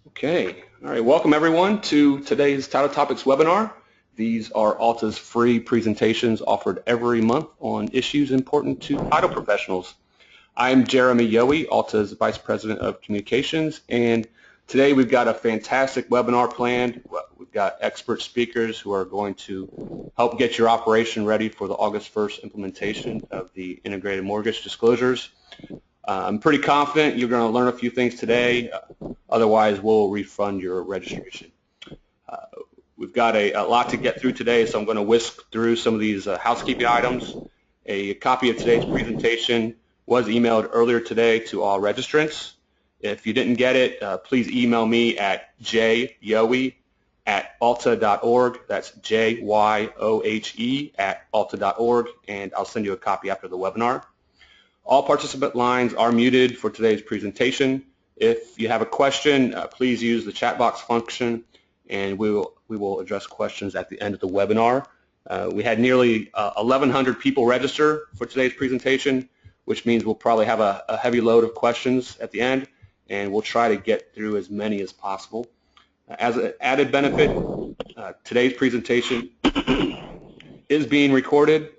Okay, all right, welcome everyone to today's Title Topics webinar. These are Alta's free presentations offered every month on issues important to title professionals. I'm Jeremy Yowie, Alta's Vice President of Communications, and today we've got a fantastic webinar planned. We've got expert speakers who are going to help get your operation ready for the August 1st implementation of the integrated mortgage disclosures. I'm pretty confident you're going to learn a few things today. Otherwise, we'll refund your registration. We've got a lot to get through today, so I'm going to whisk through some of these housekeeping items. A copy of today's presentation was emailed earlier today to all registrants. If you didn't get it, please email me at jyohe@alta.org. That's JYOHE@alta.org, and I'll send you a copy after the webinar. All participant lines are muted for today's presentation. If you have a question, please use the chat box function, and we will address questions at the end of the webinar. We had nearly 1,100 people register for today's presentation, which means we'll probably have a heavy load of questions at the end, and we'll try to get through as many as possible. As an added benefit, today's presentation is being recorded.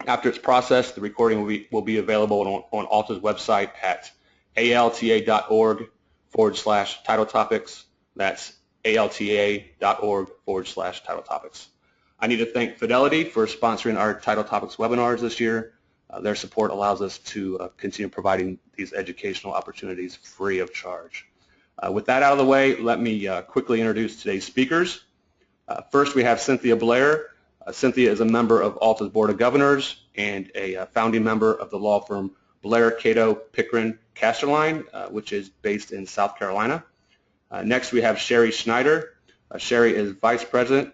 After it's processed, the recording will be available on Alta's website at alta.org/title topics. That's alta.org/title topics. I need to thank Fidelity for sponsoring our Title Topics webinars this year. Their support allows us to continue providing these educational opportunities free of charge. With that out of the way, let me quickly introduce today's speakers. First, we have Cynthia Blair. Cynthia is a member of Alta's Board of Governors and a founding member of the law firm Blair, Cato, Pickren, Casterline, which is based in South Carolina. Next, we have Shari Schneider. Shari is Vice President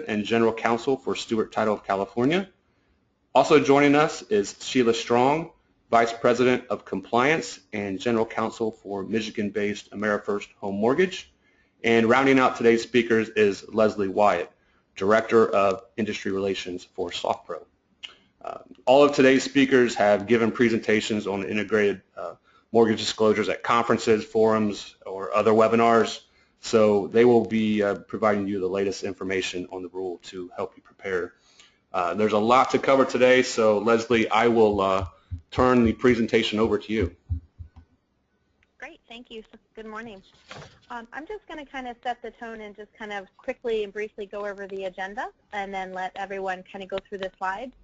and General Counsel for Stewart Title of California. Also joining us is Sheila Strong, Vice President of Compliance and General Counsel for Michigan-based AmeriFirst Home Mortgage. And rounding out today's speakers is Leslie Wyatt, Director of Industry Relations for SoftPro. All of today's speakers have given presentations on integrated mortgage disclosures at conferences, forums, or other webinars, so they will be providing you the latest information on the rule to help you prepare. There's a lot to cover today, so Leslie, I will turn the presentation over to you. Great, thank you. Good morning. I'm just going to kind of set the tone and just kind of quickly and briefly go over the agenda and then let everyone kind of go through the slides.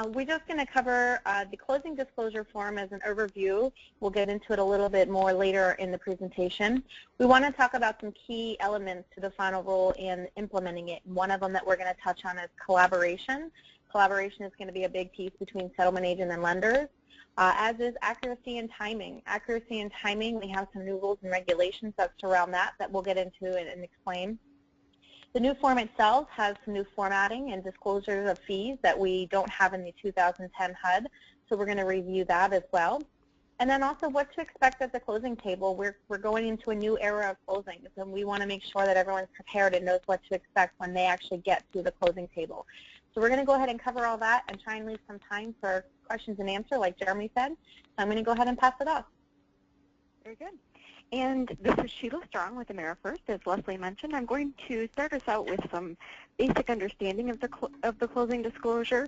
We're just going to cover the closing disclosure form as an overview. We'll get into it a little bit more later in the presentation. We want to talk about some key elements to the final rule and implementing it. One of them that we're going to touch on is collaboration. Collaboration is going to be a big piece between settlement agent and lenders. As is accuracy and timing. Accuracy and timing, we have some new rules and regulations that surround that we'll get into and explain. The new form itself has some new formatting and disclosures of fees that we don't have in the 2010 HUD, so we're going to review that as well. And then also what to expect at the closing table. We're going into a new era of closings, and we want to make sure that everyone's prepared and knows what to expect when they actually get to the closing table. So we're going to go ahead and cover all that and try and leave some time for questions and answer, like Jeremy said. So I'm going to go ahead and pass it off. Very good. And this is Sheila Strong with AmeriFirst. As Leslie mentioned, I'm going to start us out with some basic understanding of the closing disclosure,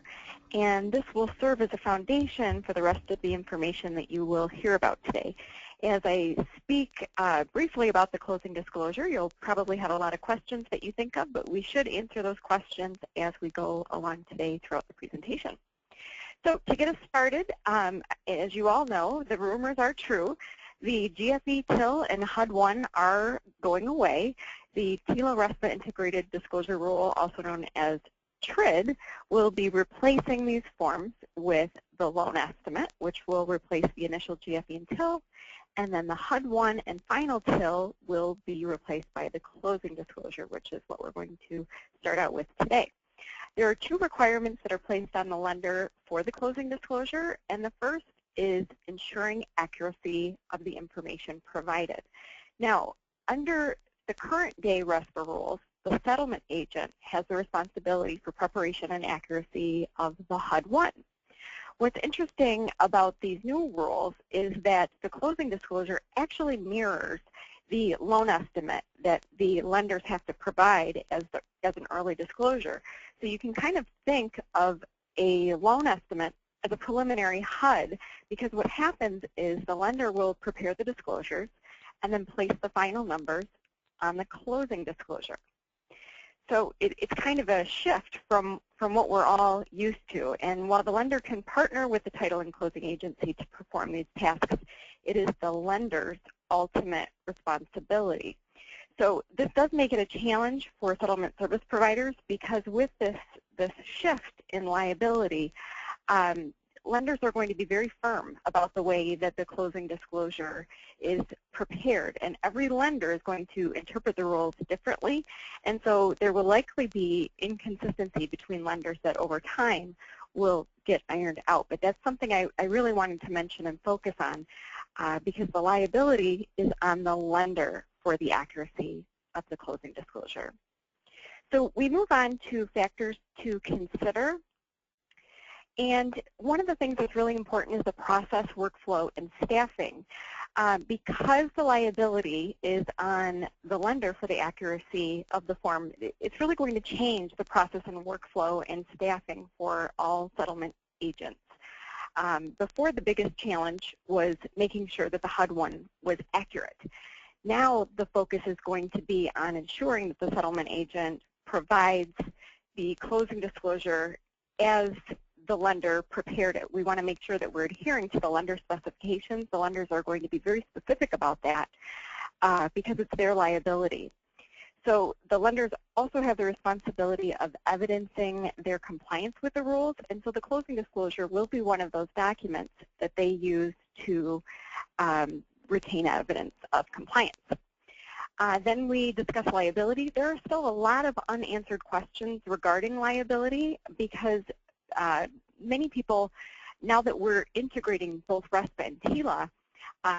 and this will serve as a foundation for the rest of the information that you will hear about today. As I speak briefly about the closing disclosure, you'll probably have a lot of questions that you think of, but we should answer those questions as we go along today throughout the presentation. So to get us started, as you all know, the rumors are true. The GFE TIL and HUD-1 are going away. The TILA-RESPA Integrated Disclosure Rule, also known as TRID, will be replacing these forms with the loan estimate, which will replace the initial GFE and TIL, and then the HUD-1 and final TIL will be replaced by the closing disclosure, which is what we're going to start out with today. There are two requirements that are placed on the lender for the closing disclosure, and the first is ensuring accuracy of the information provided. Now, under the current day RESPA rules, the settlement agent has the responsibility for preparation and accuracy of the HUD-1. What's interesting about these new rules is that the closing disclosure actually mirrors the loan estimate that the lenders have to provide as an early disclosure. So you can kind of think of a loan estimate as a preliminary HUD, because what happens is the lender will prepare the disclosures and then place the final numbers on the closing disclosure. So it's kind of a shift from what we're all used to. And while the lender can partner with the title and closing agency to perform these tasks, it is the lender's ultimate responsibility. So this does make it a challenge for settlement service providers, because with this shift in liability, lenders are going to be very firm about the way that the closing disclosure is prepared, and every lender is going to interpret the rules differently, and so there will likely be inconsistency between lenders that over time will get ironed out. But that's something I really wanted to mention and focus on, because the liability is on the lender for the accuracy of the closing disclosure. So we move on to factors to consider. And one of the things that's really important is the process, workflow, and staffing. Because the liability is on the lender for the accuracy of the form, it's really going to change the process and workflow and staffing for all settlement agents. Before, the biggest challenge was making sure that the HUD-1 was accurate. Now the focus is going to be on ensuring that the settlement agent provides the closing disclosure as the lender prepared it. We want to make sure that we're adhering to the lender specifications. The lenders are going to be very specific about that because it's their liability. So the lenders also have the responsibility of evidencing their compliance with the rules, and so the closing disclosure will be one of those documents that they use to retain evidence of compliance. Then we discuss liability. There are still a lot of unanswered questions regarding liability, because many people, now that we're integrating both RESPA and TILA,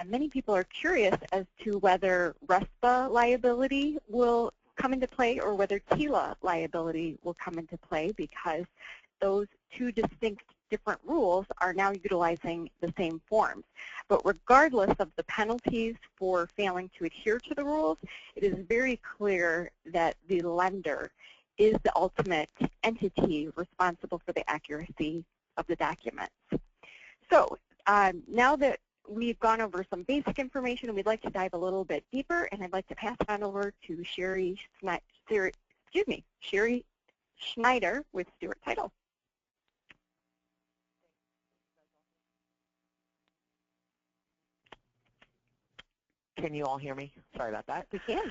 many people are curious as to whether RESPA liability will come into play or whether TILA liability will come into play, because those two distinct different rules are now utilizing the same forms. But regardless of the penalties for failing to adhere to the rules, it is very clear that the lender is the ultimate entity responsible for the accuracy of the documents. So now that we've gone over some basic information, we'd like to dive a little bit deeper, and I'd like to pass it on over to Shari Schneider with Stewart Title. Can you all hear me? Sorry about that. We can.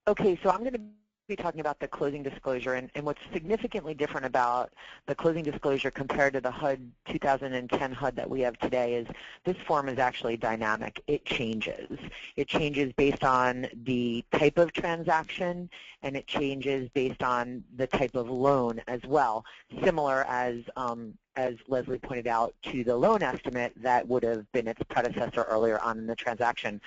Okay, so I'm going to be talking about the closing disclosure, and what's significantly different about the closing disclosure compared to the HUD 2010 HUD that we have today is this form is actually dynamic. It changes. It changes based on the type of transaction, and it changes based on the type of loan as well, similar as Leslie pointed out, to the loan estimate that would have been its predecessor earlier on in the transaction.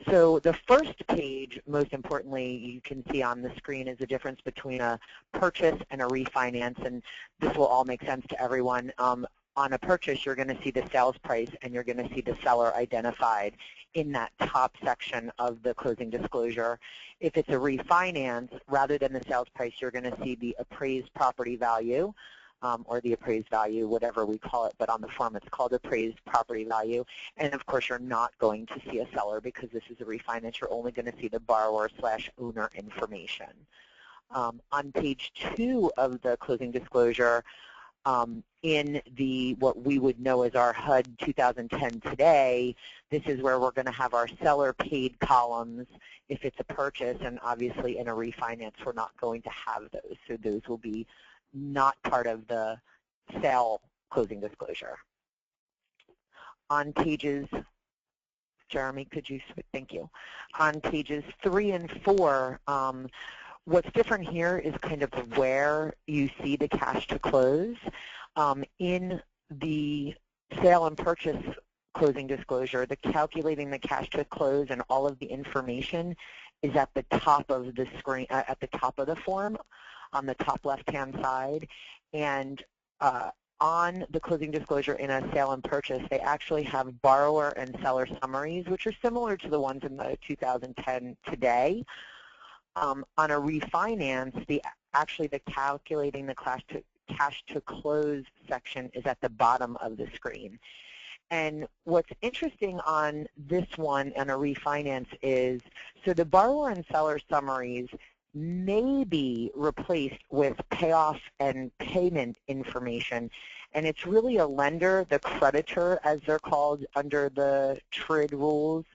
So the first page, most importantly, you can see on the screen is the difference between a purchase and a refinance, and this will all make sense to everyone. On a purchase, you're going to see the sales price, and you're going to see the seller identified in that top section of the closing disclosure. If it's a refinance, rather than the sales price, you're going to see the appraised property value, or the appraised value, whatever we call it, but on the form it's called appraised property value. And of course, you're not going to see a seller because this is a refinance. You're only going to see the borrower/owner information. On page 2 of the closing disclosure, in the what we would know as our HUD 2010 today, this is where we're going to have our seller paid columns if it's a purchase, and obviously in a refinance we're not going to have those. So those will be not part of the sale closing disclosure. On pages, Jeremy, could you, thank you. On pages 3 and 4, what's different here is kind of where you see the cash to close. In the sale and purchase closing disclosure, the calculating the cash to close and all of the information is at the top of the screen, at the top of the form, on the top left-hand side. And on the closing disclosure in a sale and purchase, they actually have borrower and seller summaries, which are similar to the ones in the 2010 today. On a refinance, actually the calculating the cash to close section is at the bottom of the screen. And what's interesting on this one and a refinance is, so the borrower and seller summaries may be replaced with payoff and payment information. And it's really a lender, the creditor as they're called under the TRID rules,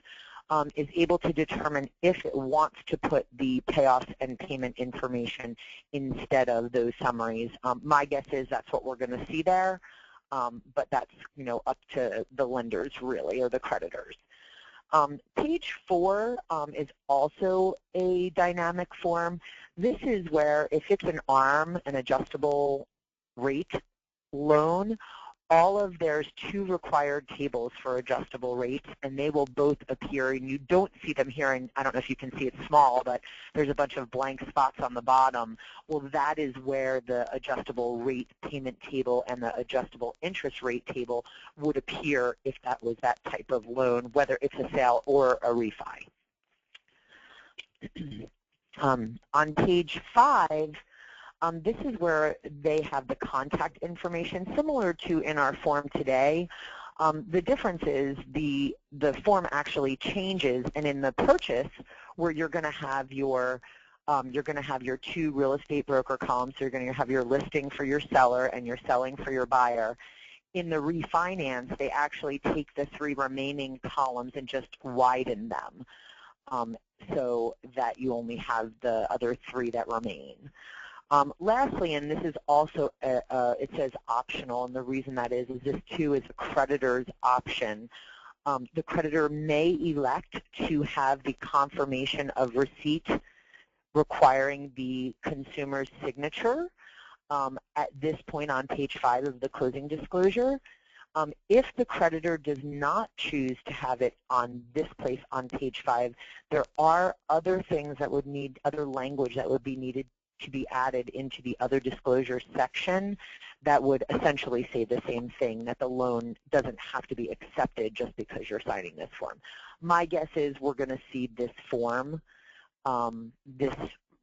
is able to determine if it wants to put the payoffs and payment information instead of those summaries. My guess is that's what we're going to see there, but that's up to the lenders really, or the creditors. Page 4 is also a dynamic form. This is where if it's an ARM, an adjustable rate loan, there's 2 required tables for adjustable rates, and they will both appear, and you don't see them here, and I don't know if you can see it small, but there's a bunch of blank spots on the bottom. Well, that is where the adjustable rate payment table and the adjustable interest rate table would appear if that was that type of loan, whether it's a sale or a refi. On page 5, this is where they have the contact information, similar to in our form today. The difference is the form actually changes, and in the purchase, where you're going to have your 2 real estate broker columns, so you're going to have your listing for your seller and your selling for your buyer. In the refinance, they actually take the 3 remaining columns and just widen them, so that you only have the other 3 that remain. Lastly, and this is also, it says optional, and the reason that is this too is a creditor's option. The creditor may elect to have the confirmation of receipt requiring the consumer's signature at this point on page 5 of the closing disclosure. If the creditor does not choose to have it on this place on page 5, there are other things that would need, other language that would be needed to be added into the other disclosure section that would essentially say the same thing, that the loan doesn't have to be accepted just because you're signing this form. My guess is we're going to see this form, this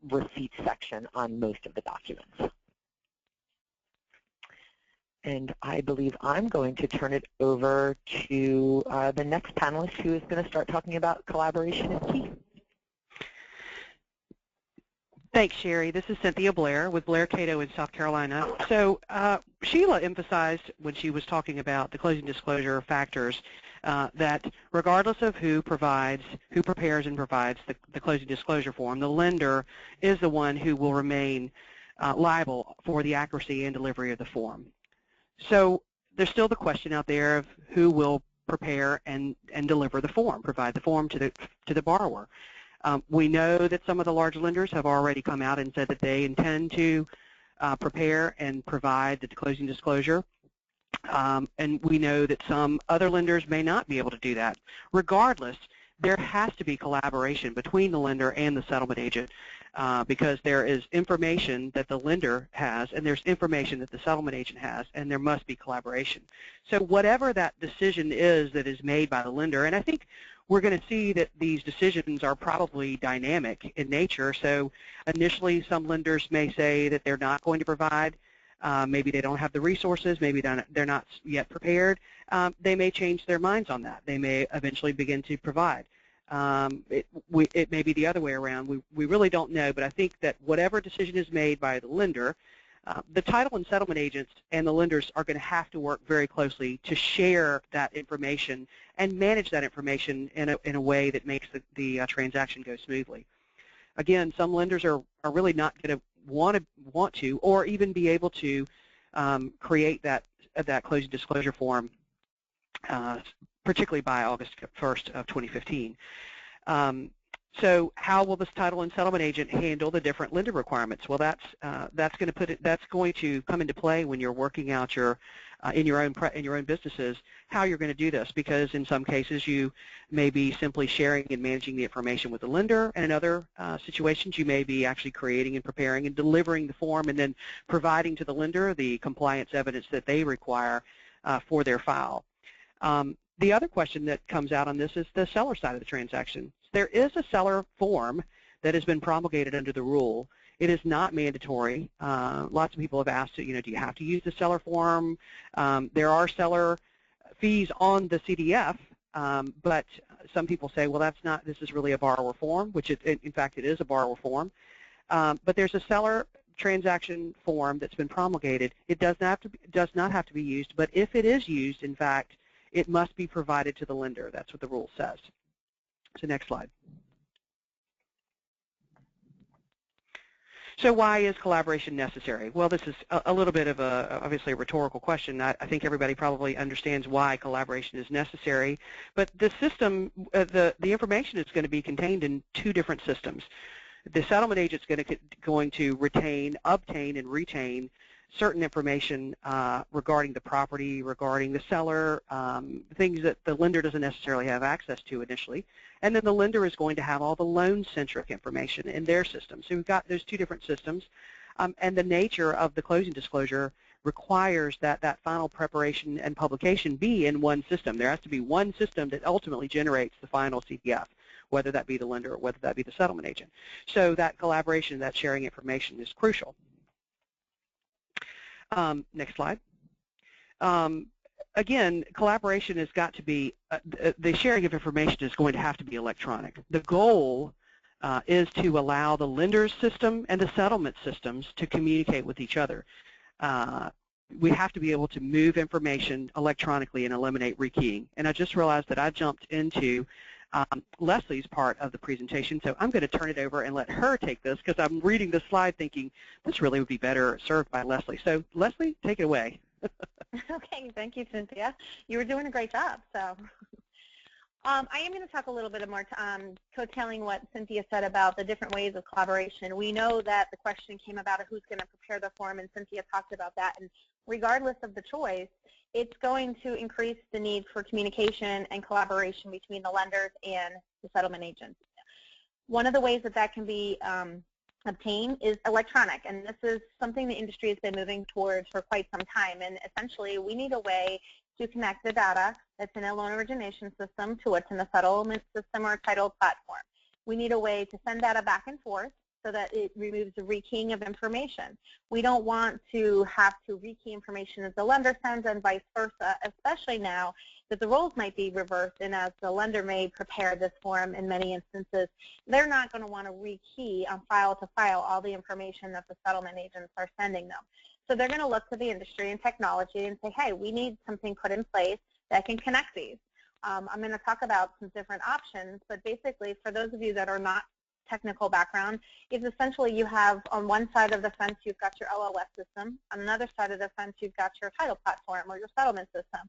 receipt section on most of the documents. And I believe I'm going to turn it over to the next panelist, who is going to start talking about collaboration is key. Thanks, Shari. This is Cynthia Blair with Blair, Cato in South Carolina. So Sheila emphasized when she was talking about the closing disclosure factors that regardless of who prepares and provides the closing disclosure form, the lender is the one who will remain liable for the accuracy and delivery of the form. So there's still the question out there of who will prepare and deliver the form, provide the form to the borrower. We know that some of the large lenders have already come out and said that they intend to prepare and provide the closing disclosure, and we know that some other lenders may not be able to do that. Regardless, there has to be collaboration between the lender and the settlement agent because there is information that the lender has and there's information that the settlement agent has, and there must be collaboration. So whatever that decision is that is made by the lender, and I think we're going to see that these decisions are probably dynamic in nature. So initially some lenders may say that they're not going to provide. Maybe they don't have the resources. Maybe they're not yet prepared. They may change their minds on that. They may eventually begin to provide. It may be the other way around. We really don't know, but I think that whatever decision is made by the lender, the title and settlement agents and the lenders are going to have to work very closely to share that information and manage that information in a way that makes the transaction go smoothly. Again, some lenders are really not going to want to or even be able to create that closing disclosure form, particularly by August 1st of 2015. So how will this title and settlement agent handle the different lender requirements? Well, that's going to come into play when you're working out your in your own businesses how you're going to do this, because in some cases you may be simply sharing and managing the information with the lender, and in other situations you may be actually creating and preparing and delivering the form and then providing to the lender the compliance evidence that they require for their file. The other question that comes out on this is the seller side of the transaction. There is a seller form that has been promulgated under the rule. It is not mandatory. Lots of people have asked, do you have to use the seller form? There are seller fees on the CDF, but some people say, well, this is really a borrower form, which in fact it is a borrower form. But there's a seller transaction form that's been promulgated. It does not have to be used, but if it is used, in fact, it must be provided to the lender. That's what the rule says. So next slide. So why is collaboration necessary? Well, this is a little bit of obviously a rhetorical question. I think everybody probably understands why collaboration is necessary, but the system, the information is going to be contained in two different systems. The settlement agent is going to retain, obtain, and retain certain information regarding the property, regarding the seller, things that the lender doesn't necessarily have access to initially. And then the lender is going to have all the loan-centric information in their system. So we've got those two different systems. And the nature of the closing disclosure requires that that final preparation and publication be in one system. There has to be one system that ultimately generates the final CDF, whether that be the lender or whether that be the settlement agent. So that collaboration, that sharing information is crucial. Next slide. Again, collaboration has got to be, the sharing of information is going to have to be electronic. The goal is to allow the lender's system and the settlement systems to communicate with each other. We have to be able to move information electronically and eliminate rekeying. And I just realized that I jumped into Leslie's part of the presentation, so I'm going to turn it over and let her take this, because I'm reading this slide thinking this really would be better served by Leslie. So Leslie, take it away. Okay, thank you, Cynthia. You were doing a great job. So I am going to talk a little bit more, coattailing what Cynthia said about the different ways of collaboration. We know that the question came about who's going to prepare the form, and Cynthia talked about that. And regardless of the choice, it's going to increase the need for communication and collaboration between the lenders and the settlement agents. One of the ways that that can be obtained is electronic, and this is something the industry has been moving towards for quite some time. And essentially, we need a way to connect the data that's in a loan origination system to what's in a settlement system or a title platform. We need a way to send data back and forth so that it removes the rekeying of information. We don't want to have to rekey information as the lender sends and vice versa, especially now that the roles might be reversed, and as the lender may prepare this form in many instances, they're not going to want to rekey on file to file all the information that the settlement agents are sending them. So they're going to look to the industry and technology and say, hey, we need something put in place that can connect these. I'm going to talk about some different options, but basically for those of you that are not technical background, is essentially you have on one side of the fence you've got your LOS system, on another side of the fence you've got your title platform or your settlement system.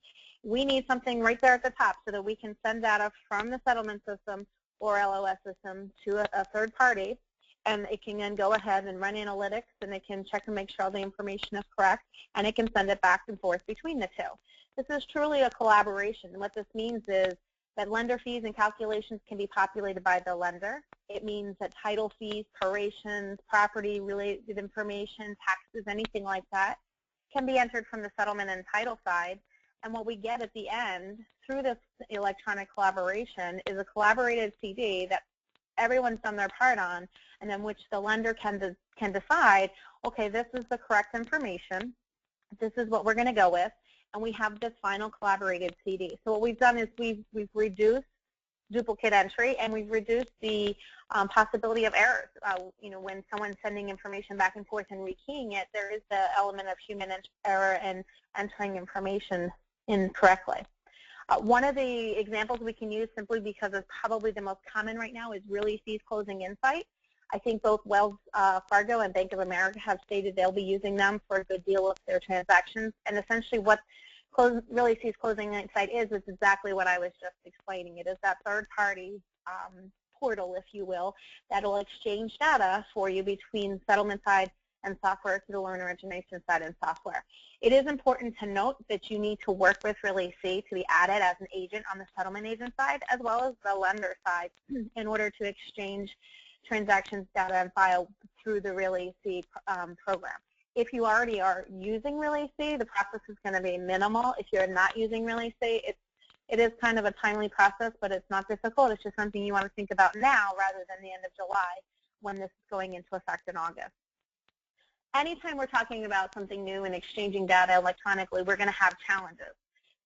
We need something right there at the top so that we can send data from the settlement system or LOS system to a third party, and it can then go ahead and run analytics, and it can check and make sure all the information is correct, and it can send it back and forth between the two. This is truly a collaboration, and what this means is that lender fees and calculations can be populated by the lender. It means that title fees, prorations, property-related information, taxes, anything like that can be entered from the settlement and title side. And what we get at the end through this electronic collaboration is a collaborated CD that everyone's done their part on, and then which the lender can decide, okay, this is the correct information, this is what we're going to go with, and we have this final collaborated CD. So what we've done is we've reduced duplicate entry, and we've reduced the possibility of errors. When someone's sending information back and forth and rekeying it, there is the element of human error and entering information incorrectly. One of the examples we can use, simply because it's probably the most common right now, is Really Fees Closing Insight. I think both Wells Fargo and Bank of America have stated they'll be using them for a good deal of their transactions. And essentially what Really Fees Closing Insight is exactly what I was just explaining. It is that third-party portal, if you will, that will exchange data for you between settlement side and software to the loan origination side and software. It is important to note that you need to work with Relay C to be added as an agent on the settlement agent side as well as the lender side in order to exchange transactions data and file through the Relay C program. If you already are using Relay C, the process is going to be minimal. If you're not using Relay C, it is kind of a timely process, but it's not difficult. It's just something you want to think about now rather than the end of July when this is going into effect in August. Anytime we're talking about something new and exchanging data electronically, we're going to have challenges.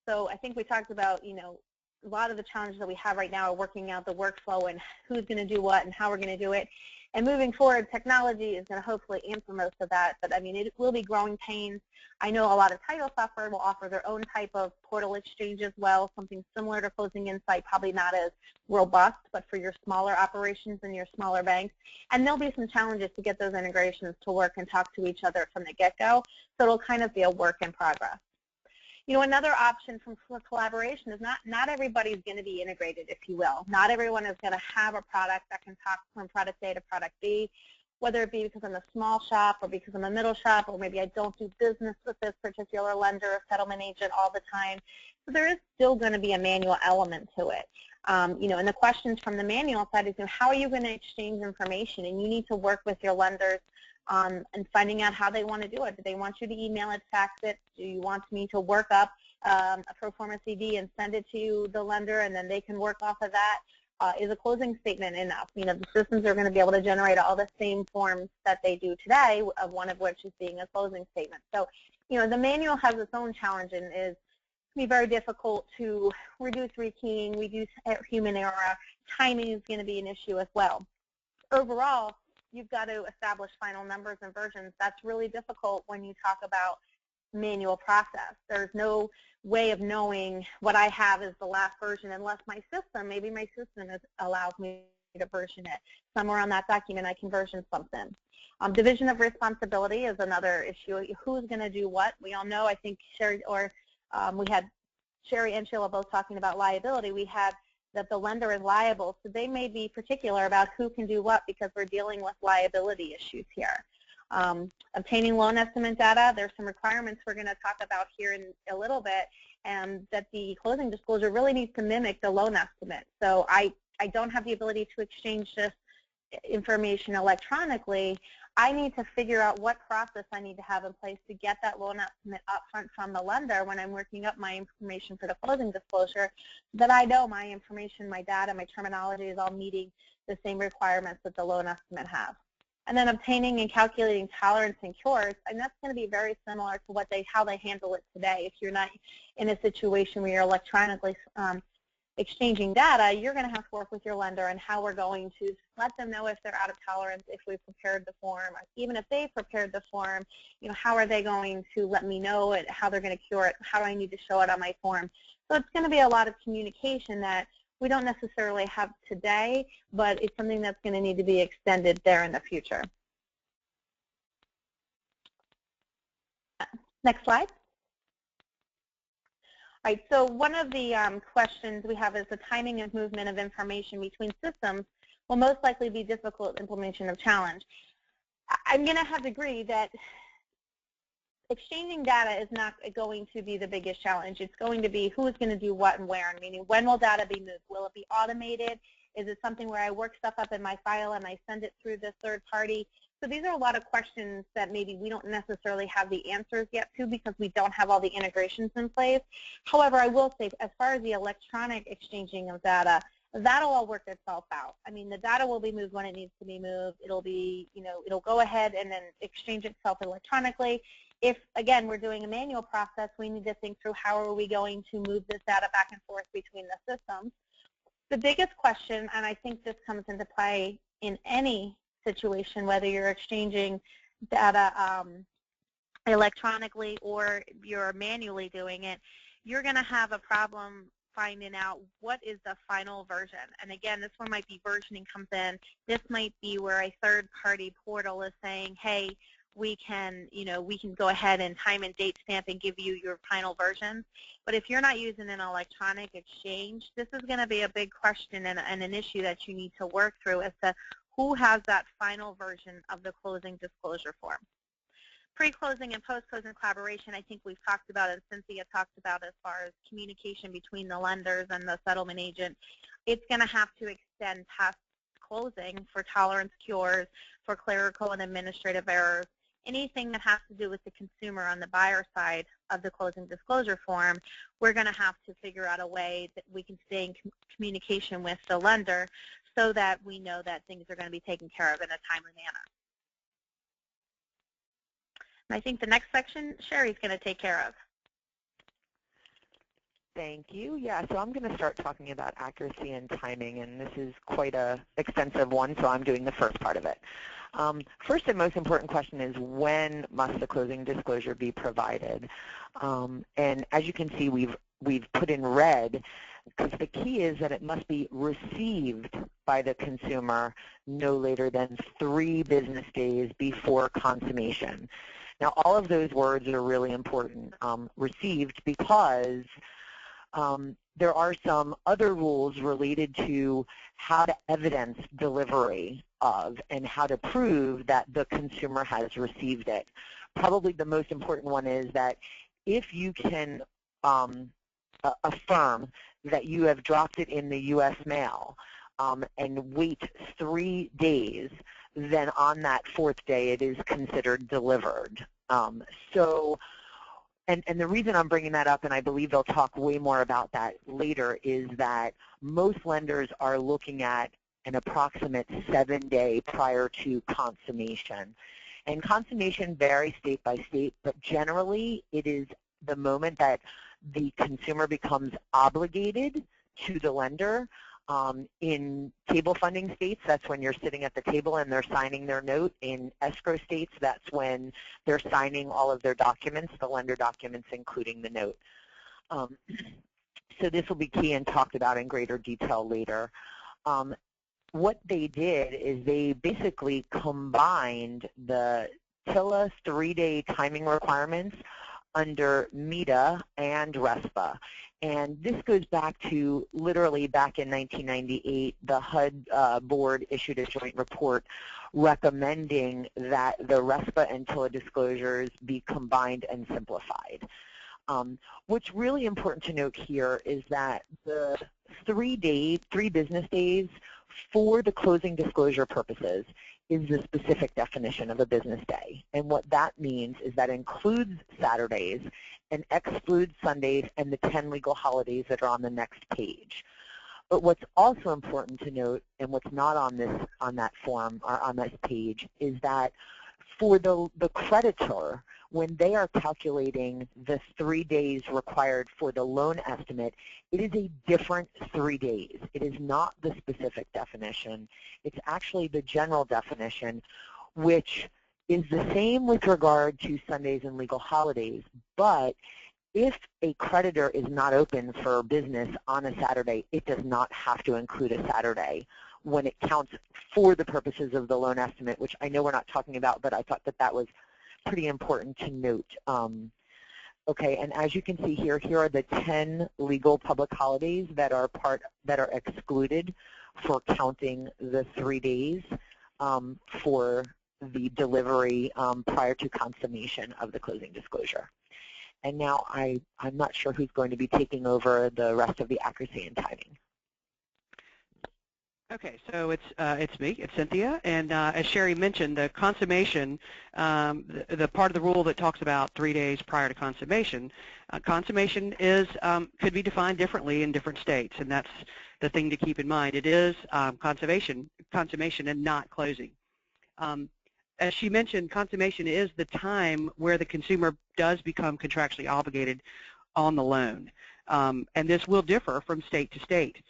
So I think we talked about, a lot of the challenges that we have right now are working out the workflow and who's going to do what and how we're going to do it. And moving forward, technology is going to hopefully answer most of that. But, I mean, it will be growing pains. I know a lot of title software will offer their own type of portal exchange as well, something similar to Closing Insight, probably not as robust, but for your smaller operations and your smaller banks. And there'll be some challenges to get those integrations to work and talk to each other from the get-go. So it'll kind of be a work in progress. Another option for collaboration is not everybody's going to be integrated, if you will. Not everyone is going to have a product that can talk from product A to product B, whether it be because I'm a small shop or because I'm a middle shop, or maybe I don't do business with this particular lender or settlement agent all the time. So there is still going to be a manual element to it. And the questions from the manual side is, how are you going to exchange information? And you need to work with your lenders and finding out how they want to do it. Do they want you to email it, fax it? Do you want me to work up a pro forma CD and send it to the lender, and then they can work off of that? Is a closing statement enough? The systems are going to be able to generate all the same forms that they do today, of one of which is being a closing statement. So, the manual has its own challenge and is be very difficult to reduce rekeying, reduce human error. Timing is going to be an issue as well. Overall, you've got to establish final numbers and versions. That's really difficult when you talk about manual process. There's no way of knowing what I have is the last version unless maybe my system allows me to version it. Somewhere on that document I can version something. Division of responsibility is another issue. Who's going to do what? We all know, I think Shari, we had Shari and Sheila both talking about liability. We had that the lender is liable, so they may be particular about who can do what because we're dealing with liability issues here. Obtaining loan estimate data, there's some requirements we're going to talk about here in a little bit, and that the closing disclosure really needs to mimic the loan estimate. So I don't have the ability to exchange this information electronically. I need to figure out what process I need to have in place to get that loan estimate up front from the lender when I'm working up my information for the closing disclosure, so that I know my information, my data, my terminology is all meeting the same requirements that the loan estimate has. And then obtaining and calculating tolerance and cures, and that's going to be very similar to how they handle it today. If you're not in a situation where you're electronically exchanging data, you're going to have to work with your lender on how we're going to let them know if they're out of tolerance, if we prepared the form, even if they prepared the form, how are they going to let me know it, how they're going to cure it, how do I need to show it on my form. So it's going to be a lot of communication that we don't necessarily have today, but it's something that's going to need to be extended there in the future. Next slide. All right, so one of the questions we have is the timing and movement of information between systems will most likely be difficult implementation of challenge. I'm going to have to agree that exchanging data is not going to be the biggest challenge. It's going to be who is going to do what and where, meaning when will data be moved? Will it be automated? Is it something where I work stuff up in my file and I send it through the third party? So these are a lot of questions that maybe we don't necessarily have the answers yet to because we don't have all the integrations in place. However, I will say as far as the electronic exchanging of data, that'll all work itself out. I mean, the data will be moved when it needs to be moved. It'll be, it'll go ahead and then exchange itself electronically. If, again, we're doing a manual process, we need to think through how are we going to move this data back and forth between the systems. The biggest question, and I think this comes into play in any situation, whether you're exchanging data electronically or you're manually doing it, you're going to have a problem finding out what is the final version. And again, this one might be versioning comes in. This might be where a third-party portal is saying, hey, we can go ahead and time and date stamp and give you your final version. But if you're not using an electronic exchange, this is going to be a big question and an issue that you need to work through as to who has that final version of the closing disclosure form. pre-closing and post-closing collaboration, I think we've talked about, and Cynthia talked about, as far as communication between the lenders and the settlement agent. It's going to have to extend past closing for tolerance cures, for clerical and administrative errors, anything that has to do with the consumer on the buyer side of the closing disclosure form. We're going to have to figure out a way that we can stay in communication with the lender so that we know that things are going to be taken care of in a timely manner. And I think the next section, Shari's going to take care of. Thank you. Yeah, so I'm going to start talking about accuracy and timing, and this is quite an extensive one, so I'm doing the first part of it. First and most important question is, when must the closing disclosure be provided? And as you can see, we've put in red, because the key is that it must be received by the consumer no later than 3 business days before consummation. Now, all of those words are really important. Received, because there are some other rules related to how to evidence delivery of and how to prove that the consumer has received it. Probably the most important one is that if you can affirm that you have dropped it in the U.S. mail and wait 3 days, then on that 4th day it is considered delivered. And the reason I'm bringing that up, and I believe they'll talk way more about that later, is that most lenders are looking at an approximate 7-day prior to consummation. And consummation varies state by state, but generally it is the moment that the consumer becomes obligated to the lender. In table funding states, that's when you're sitting at the table and they're signing their note. In escrow states, that's when they're signing all of their documents, the lender documents, including the note. So this will be key and talked about in greater detail later. What they did is they basically combined the TILA 3-day timing requirements under META and RESPA. And this goes back to literally back in 1998, the HUD board issued a joint report recommending that the RESPA and TILA disclosures be combined and simplified. What's really important to note here is that the 3 business days for the closing disclosure purposes is the specific definition of a business day. And what that means is that includes Saturdays and excludes Sundays and the 10 legal holidays that are on the next page. But what's also important to note, and what's not on that form or on this page, is that for the creditor, when they are calculating the 3 days required for the loan estimate, it is a different 3 days. It is not the specific definition. It's actually the general definition, which is the same with regard to Sundays and legal holidays. But if a creditor is not open for business on a Saturday, it does not have to include a Saturday when it counts for the purposes of the loan estimate, which I know we're not talking about, but I thought that that was pretty important to note. Okay, and as you can see here, here are the 10 legal public holidays that are excluded for counting the 3 days for the delivery prior to consummation of the closing disclosure. And now I'm not sure who's going to be taking over the rest of the accuracy and timing. Okay, so it's me, it's Cynthia, and as Shari mentioned, the consummation, the part of the rule that talks about 3 days prior to consummation, consummation is could be defined differently in different states, and that's the thing to keep in mind. It is consummation and not closing. As she mentioned, consummation is the time where the consumer does become contractually obligated on the loan, and this will differ from state to state.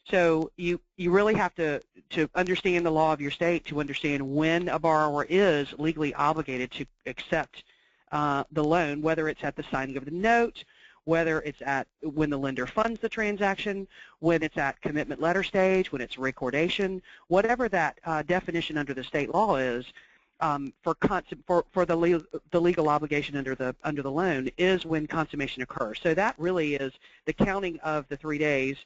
So you really have to understand the law of your state to understand when a borrower is legally obligated to accept the loan, whether it's at the signing of the note, whether it's at when the lender funds the transaction, when it's at commitment letter stage, when it's recordation, whatever that definition under the state law is for the legal obligation under the loan is when consummation occurs. So that really is the counting of the 3 days.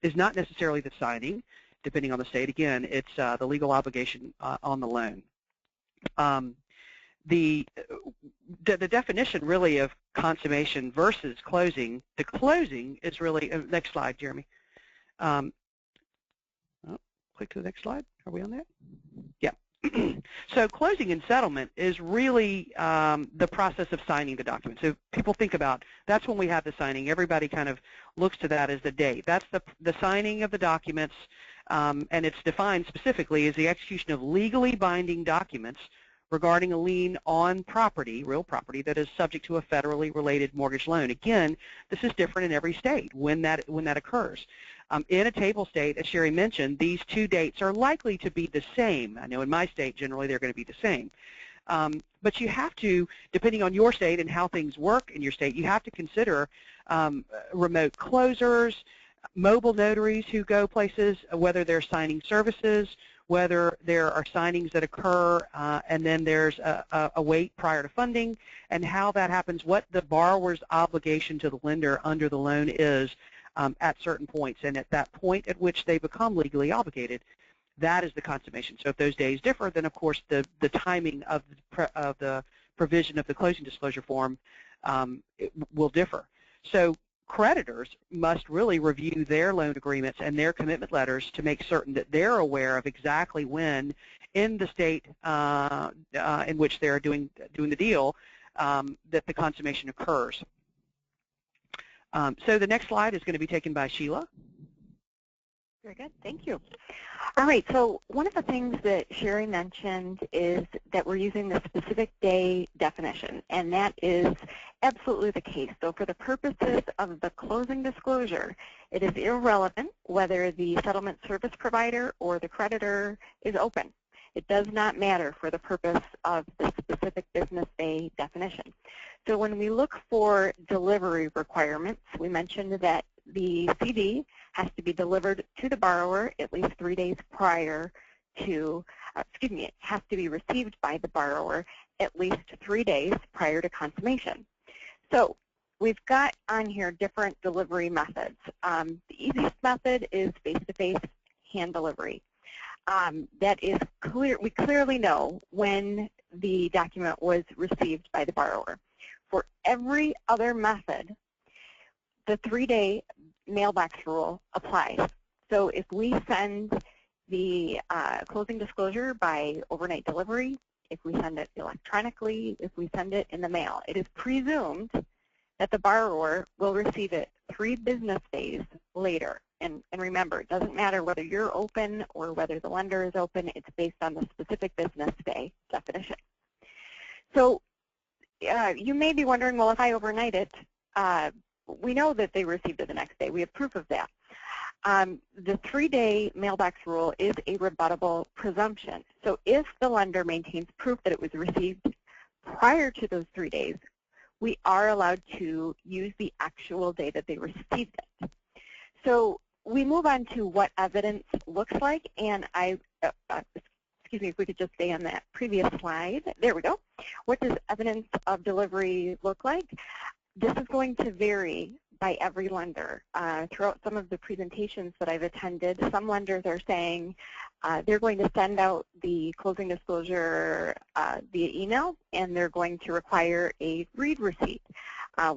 Is not necessarily the signing, depending on the state. Again, it's the legal obligation on the loan. the definition really of consummation versus closing, the closing is really, next slide, Jeremy. Click to the next slide. Are we on that? Yeah. So closing and settlement is really the process of signing the document. So people think about, that's when we have the signing. Everybody kind of looks to that as the date. That's the signing of the documents, and it's defined specifically as the execution of legally binding documents regarding a lien on property, real property, that is subject to a federally related mortgage loan. Again, this is different in every state when that occurs. In a table state, as Shari mentioned, these two dates are likely to be the same. I know in my state, generally, they're going to be the same. But you have to, depending on your state and how things work in your state, you have to consider remote closers, mobile notaries who go places, whether they're signing services, whether there are signings that occur and then there's a wait prior to funding, and how that happens, what the borrower's obligation to the lender under the loan is at certain points. And at that point at which they become legally obligated, that is the consummation. So if those days differ, then of course the timing of the provision of the closing disclosure form will differ. So creditors must really review their loan agreements and their commitment letters to make certain that they're aware of exactly when in the state in which they're doing the deal that the consummation occurs. So the next slide is going to be taken by Sheila. Very good. Thank you. All right. So one of the things that Shari mentioned is that we're using the specific day definition, and that is absolutely the case. So for the purposes of the closing disclosure, it is irrelevant whether the settlement service provider or the creditor is open. It does not matter for the purpose of the specific business day definition. So when we look for delivery requirements, we mentioned that the CD has to be delivered to the borrower at least 3 days prior to, it has to be received by the borrower at least 3 days prior to consummation. So we've got on here different delivery methods. The easiest method is face-to-face hand delivery. That is clear. We clearly know when the document was received by the borrower. For every other method, the 3-day mailbox rule applies. So if we send the closing disclosure by overnight delivery, if we send it electronically, if we send it in the mail, it is presumed that the borrower will receive it 3 business days later. And remember, it doesn't matter whether you're open or whether the lender is open. It's based on the specific business day definition. So you may be wondering, well, if I overnight it, we know that they received it the next day. We have proof of that. The 3-day mailbox rule is a rebuttable presumption. So if the lender maintains proof that it was received prior to those 3 days, we are allowed to use the actual day that they received it. So we move on to what evidence looks like, and excuse me, if we could just stay on that previous slide. There we go. What does evidence of delivery look like? This is going to vary by every lender. Throughout some of the presentations that I've attended, some lenders are saying they're going to send out the closing disclosure via email, and they're going to require a read receipt.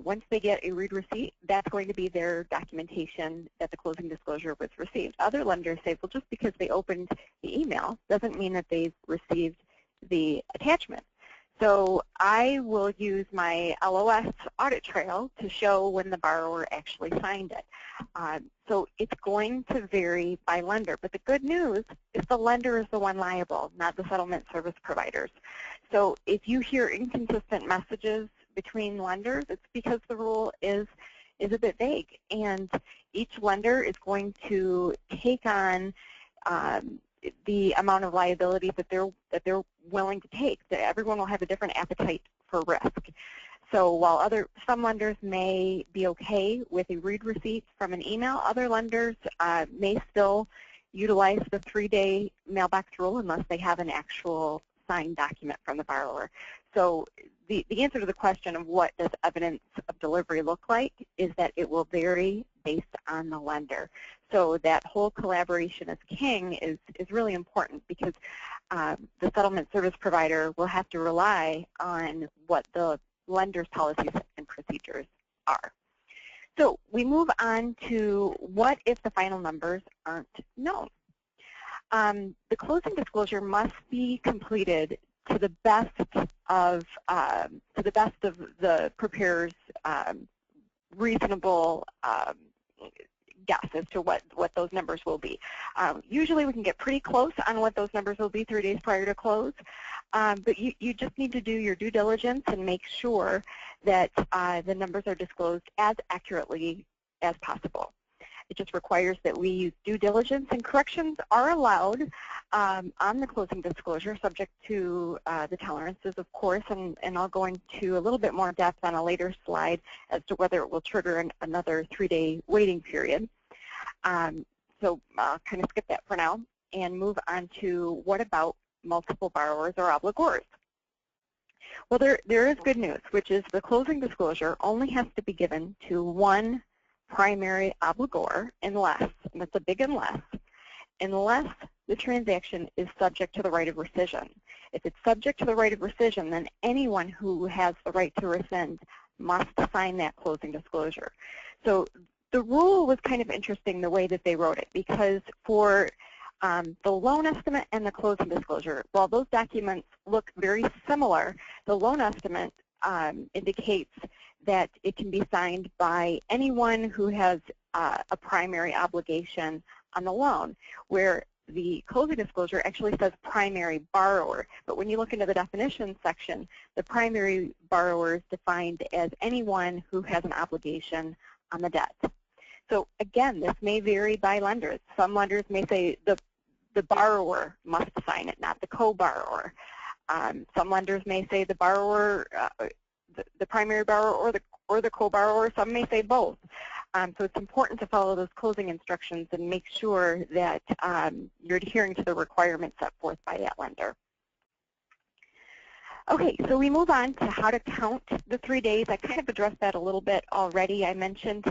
Once they get a read receipt, that's going to be their documentation that the closing disclosure was received. Other lenders say, well, just because they opened the email doesn't mean that they've received the attachment. So I will use my LOS audit trail to show when the borrower actually signed it. So it's going to vary by lender. But the good news is the lender is the one liable, not the settlement service providers. So if you hear inconsistent messages between lenders, it's because the rule is a bit vague. And each lender is going to take on the amount of liability that they're willing to take. That everyone will have a different appetite for risk. So while some lenders may be okay with a read receipt from an email, other lenders may still utilize the 3-day mailbox rule unless they have an actual signed document from the borrower. So the answer to the question of what does evidence of delivery look like is that it will vary based on the lender. So that whole collaboration is king is really important, because the settlement service provider will have to rely on what the lender's policies and procedures are. So we move on to what if the final numbers aren't known. The closing disclosure must be completed to the best of the preparer's reasonable guess as to what those numbers will be. Usually we can get pretty close on what those numbers will be 3 days prior to close, but you just need to do your due diligence and make sure that the numbers are disclosed as accurately as possible. It just requires that we use due diligence, and corrections are allowed on the closing disclosure, subject to the tolerances, of course, and I'll go into a little bit more depth on a later slide as to whether it will trigger another 3-day waiting period. So I'll kind of skip that for now and move on to what about multiple borrowers or obligors. Well, there is good news, which is the closing disclosure only has to be given to one primary obligor unless, and that's a big unless the transaction is subject to the right of rescission. If it's subject to the right of rescission, then anyone who has the right to rescind must sign that closing disclosure. So the rule was kind of interesting the way that they wrote it, because for the loan estimate and the closing disclosure, while those documents look very similar, the loan estimate indicates that it can be signed by anyone who has a primary obligation on the loan, where the closing disclosure actually says primary borrower. But when you look into the definition section, the primary borrower is defined as anyone who has an obligation on the debt. So again, this may vary by lenders. Some lenders may say the borrower must sign it, not the co-borrower. Some lenders may say the borrower, the primary borrower or the co-borrower. Some may say both. So it's important to follow those closing instructions and make sure that you're adhering to the requirements set forth by that lender. Okay, so we move on to how to count the 3 days. I kind of addressed that a little bit already. I mentioned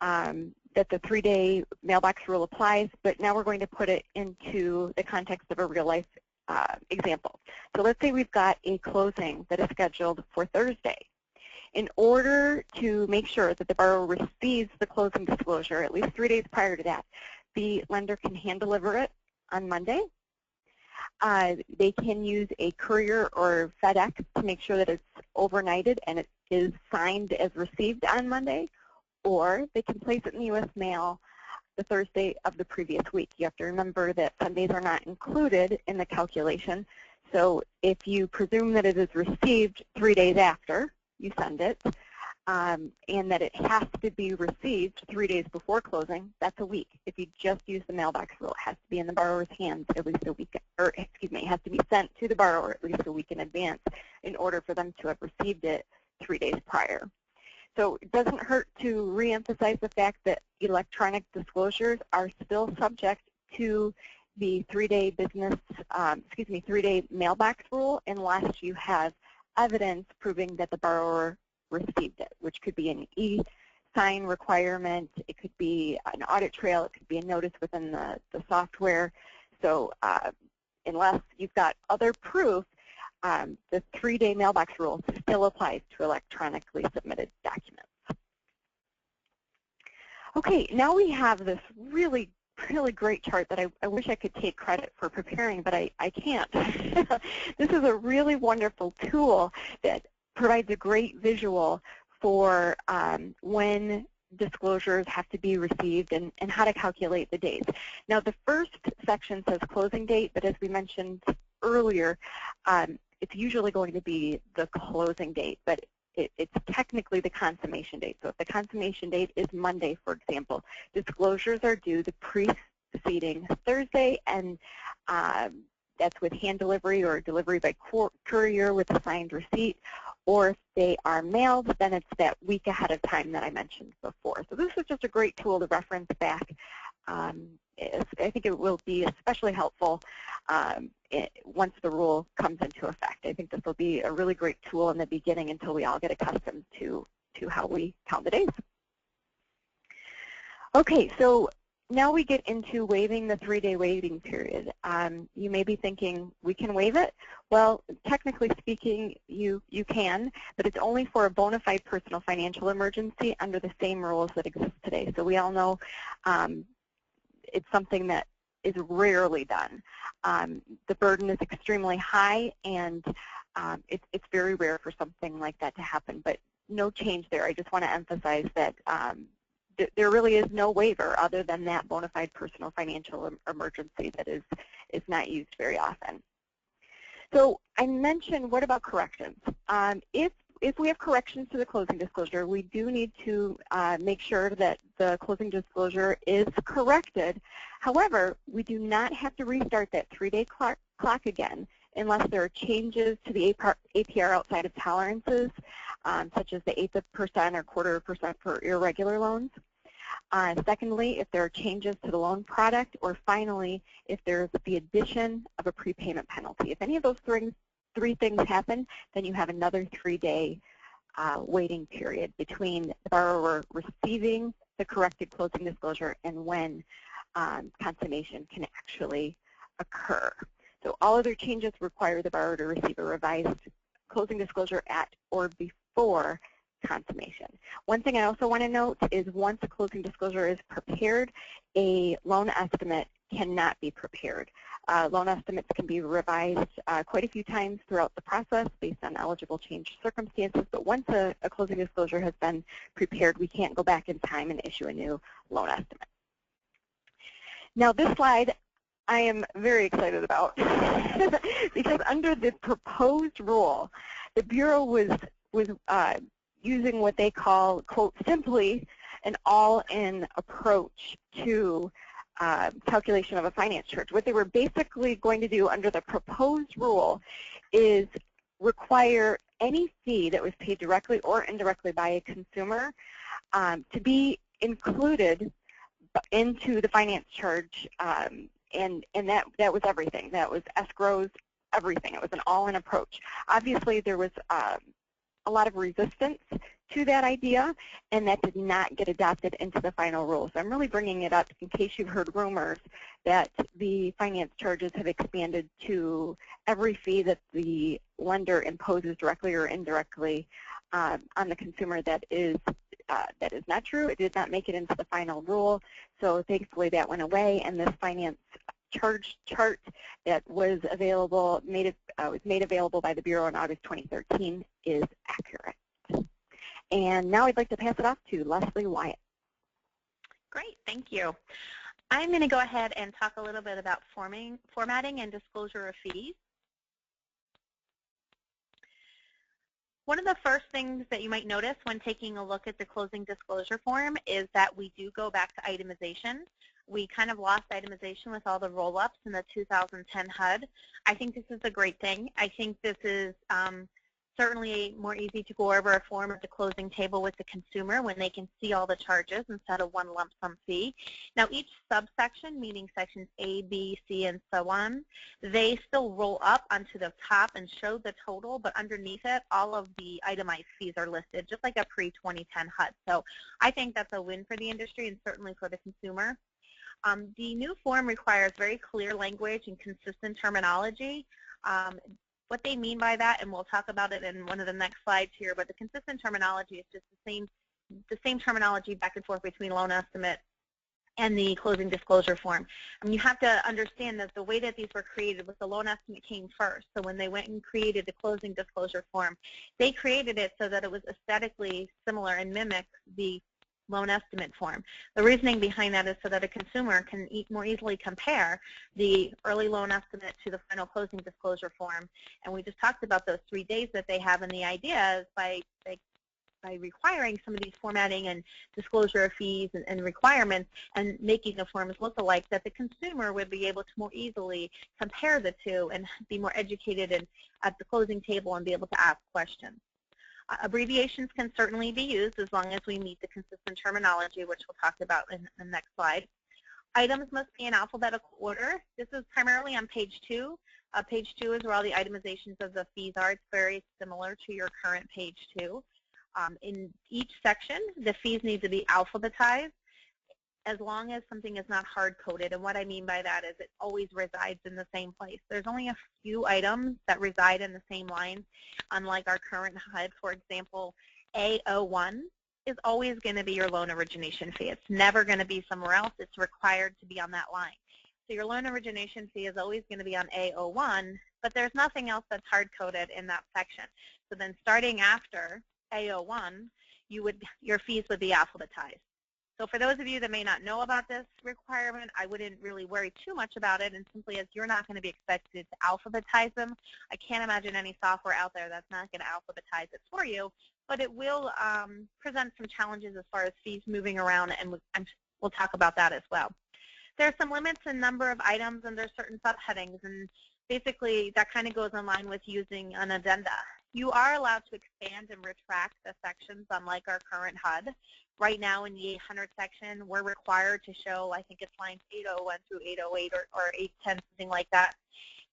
that the 3-day mailbox rule applies, but now we're going to put it into the context of a real-life example. So let's say we've got a closing that is scheduled for Thursday. In order to make sure that the borrower receives the closing disclosure at least 3 days prior to that, the lender can hand deliver it on Monday. They can use a courier or FedEx to make sure that it's overnighted and it is signed as received on Monday, or they can place it in the U.S. mail the Thursday of the previous week. You have to remember that Sundays are not included in the calculation, so if you presume that it is received 3 days after you send it, and that it has to be received 3 days before closing, that's a week. If you just use the mailbox rule, it has to be in the borrower's hands at least a week, or excuse me, it has to be sent to the borrower at least a week in advance in order for them to have received it 3 days prior. So it doesn't hurt to reemphasize the fact that electronic disclosures are still subject to the 3-day business, 3-day mailbox rule unless you have evidence proving that the borrower received it, which could be an e-sign requirement, it could be an audit trail, it could be a notice within the software. So unless you've got other proof, the 3-day mailbox rule still applies to electronically submitted documents. Okay, now we have this really great chart that I wish I could take credit for preparing, but I can't. This is a really wonderful tool that provides a great visual for when disclosures have to be received and how to calculate the days. Now the first section says closing date, but as we mentioned earlier, it's usually going to be the closing date, but it's technically the consummation date. So if the consummation date is Monday, for example, disclosures are due the preceding Thursday, and that's with hand delivery or delivery by courier with a signed receipt. Or if they are mailed, then it's that week ahead of time that I mentioned before. So this is just a great tool to reference back. I think it will be especially helpful once the rule comes into effect. I think this will be a really great tool in the beginning until we all get accustomed to how we count the days. Okay, so now we get into waiving the 3-day waiting period. You may be thinking, we can waive it? Well, technically speaking, you can, but it's only for a bona fide personal financial emergency under the same rules that exist today. So we all know it's something that is rarely done. The burden is extremely high, and it's very rare for something like that to happen, but no change there. I just want to emphasize that there really is no waiver other than that bona fide personal financial emergency that is not used very often. So I mentioned, what about corrections? If we have corrections to the closing disclosure, we do need to make sure that the closing disclosure is corrected. However, we do not have to restart that 3-day clock again unless there are changes to the APR outside of tolerances, such as the 1/8% or 1/4% for irregular loans. Secondly, if there are changes to the loan product, or finally, if there's the addition of a prepayment penalty. If any of those three things happen, then you have another 3-day waiting period between the borrower receiving the corrected closing disclosure and when consummation can actually occur. So all other changes require the borrower to receive a revised closing disclosure at or before consummation. One thing I also want to note is once a closing disclosure is prepared, a loan estimate cannot be prepared. Loan estimates can be revised quite a few times throughout the process based on eligible change circumstances, but once a closing disclosure has been prepared, we can't go back in time and issue a new loan estimate. Now this slide I am very excited about because under the proposed rule, the Bureau was using what they call, quote, simply an all-in approach to calculation of a finance charge. What they were basically going to do under the proposed rule is require any fee that was paid directly or indirectly by a consumer to be included into the finance charge, and that was everything. That was escrows, everything. It was an all-in approach. Obviously, there was a lot of resistance to that idea, and that did not get adopted into the final rule. So I'm really bringing it up in case you've heard rumors that the finance charges have expanded to every fee that the lender imposes directly or indirectly on the consumer. That is not true. It did not make it into the final rule. So thankfully that went away, and this finance charge chart that was available, was made available by the Bureau in August 2013 is accurate. And now I'd like to pass it off to Leslie Wyatt. Great, thank you. I'm going to go ahead and talk a little bit about formatting and disclosure of fees. One of the first things that you might notice when taking a look at the closing disclosure form is that we do go back to itemization. We kind of lost itemization with all the roll-ups in the 2010 HUD. I think this is a great thing. I think this is certainly more easy to go over a form at the closing table with the consumer when they can see all the charges instead of one lump sum fee. Now each subsection, meaning sections A, B, C, and so on, they still roll up onto the top and show the total, but underneath it, all of the itemized fees are listed, just like a pre-2010 HUD. So I think that's a win for the industry and certainly for the consumer. The new form requires very clear language and consistent terminology. What they mean by that, and we'll talk about it in one of the next slides here, but the consistent terminology is just the same terminology back and forth between loan estimate and the closing disclosure form. You have to understand that the way that these were created was the loan estimate came first. So when they went and created the closing disclosure form, they created it so that it was aesthetically similar and mimics the loan estimate form. The reasoning behind that is so that a consumer can more easily compare the early loan estimate to the final closing disclosure form. And we just talked about those 3 days that they have, and the idea is by requiring some of these formatting and disclosure of fees and requirements and making the forms look alike, that the consumer would be able to more easily compare the two and be more educated at the closing table and be able to ask questions. Abbreviations can certainly be used as long as we meet the consistent terminology, which we'll talk about in the next slide. Items must be in alphabetical order. This is primarily on page 2. Page 2 is where all the itemizations of the fees are. It's very similar to your current page 2. In each section, the fees need to be alphabetized. as long as something is not hard-coded. And what I mean by that is it always resides in the same place. There's only a few items that reside in the same line, unlike our current HUD. For example, A01 is always going to be your loan origination fee. It's never going to be somewhere else. It's required to be on that line. So your loan origination fee is always going to be on A01, but there's nothing else that's hard-coded in that section. So then starting after A01, your fees would be alphabetized. So for those of you that may not know about this requirement, I wouldn't really worry too much about it, and simply as you're not going to be expected to alphabetize them, I can't imagine any software out there that's not going to alphabetize it for you, but it will present some challenges as far as fees moving around, and we'll talk about that as well. There are some limits in number of items under certain subheadings, and basically that kind of goes in line with using an addenda. You are allowed to expand and retract the sections unlike our current HUD. Right now in the 800 section, we're required to show, I think it's lines 801 through 808 or 810, something like that.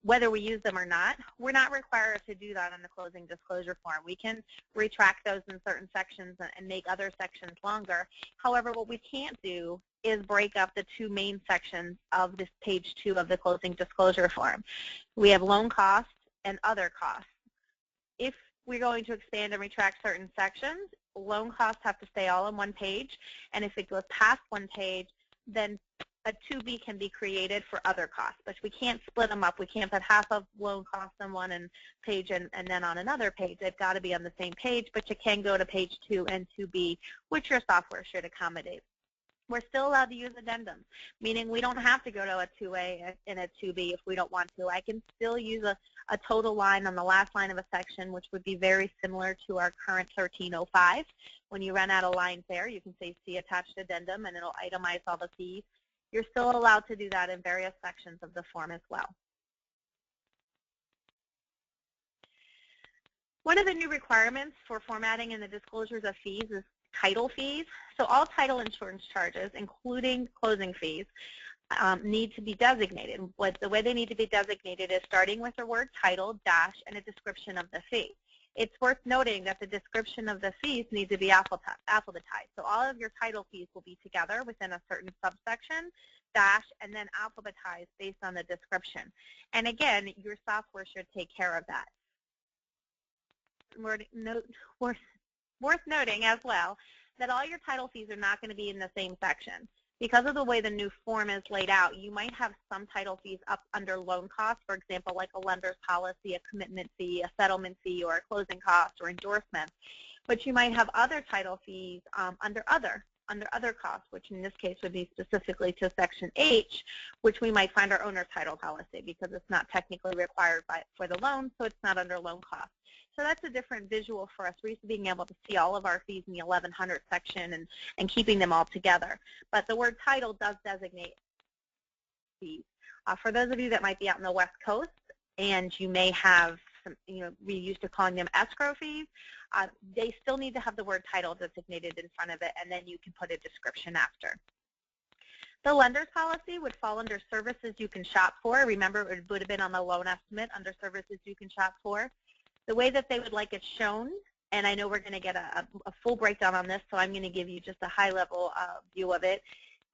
Whether we use them or not, we're not required to do that on the closing disclosure form. We can retract those in certain sections and make other sections longer. However, what we can't do is break up the two main sections of this page 2 of the closing disclosure form. We have loan costs and other costs. If we're going to expand and retract certain sections, loan costs have to stay all on one page, and if it goes past one page, then a 2B can be created for other costs, but we can't split them up. We can't put half of loan costs on one page and then on another page. They've got to be on the same page, but you can go to page 2 and 2B, which your software should accommodate. We're still allowed to use addendums, meaning we don't have to go to a 2A and a 2B if we don't want to. I can still use a total line on the last line of a section, which would be very similar to our current 1305. When you run out of lines there, you can say see attached addendum, and it'll itemize all the fees. You're still allowed to do that in various sections of the form as well. One of the new requirements for formatting in the disclosures of fees is title fees. So all title insurance charges, including closing fees, need to be designated. The way they need to be designated is starting with the word title, dash, and a description of the fee. It's worth noting that the description of the fees need to be alphabetized. So all of your title fees will be together within a certain subsection, dash, and then alphabetized based on the description. And again, your software should take care of that. Worth noting as well that all your title fees are not going to be in the same section. Because of the way the new form is laid out, you might have some title fees up under loan costs, for example, like a lender's policy, a commitment fee, a settlement fee, or a closing cost or endorsement. But you might have other title fees under other costs, which in this case would be specifically to Section H, which we might find our owner's title policy because it's not technically required for the loan, so it's not under loan costs. So that's a different visual for us. We're used to being able to see all of our fees in the 1100 section and keeping them all together. But the word title does designate fees. For those of you that might be out in the West Coast and you may have some, we used to calling them escrow fees, they still need to have the word title designated in front of it, and then you can put a description after. The lender's policy would fall under services you can shop for. Remember, it would have been on the loan estimate under services you can shop for. The way that they would like it shown, and I know we're going to get a full breakdown on this, so I'm going to give you just a high-level view of it.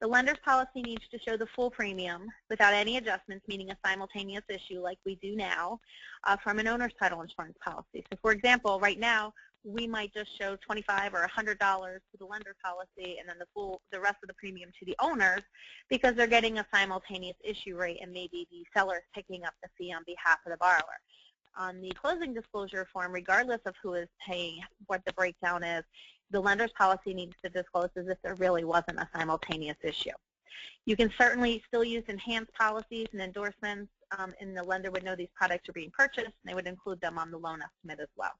The lender's policy needs to show the full premium without any adjustments, meaning a simultaneous issue like we do now, from an owner's title insurance policy. So, for example, right now, we might just show $25 or $100 to the lender policy and then the rest of the premium to the owners because they're getting a simultaneous issue rate and maybe the seller is picking up the fee on behalf of the borrower. On the closing disclosure form, regardless of who is paying, what the breakdown is, the lender's policy needs to disclose as if there really wasn't a simultaneous issue. You can certainly still use enhanced policies and endorsements, and the lender would know these products are being purchased, and they would include them on the loan estimate as well.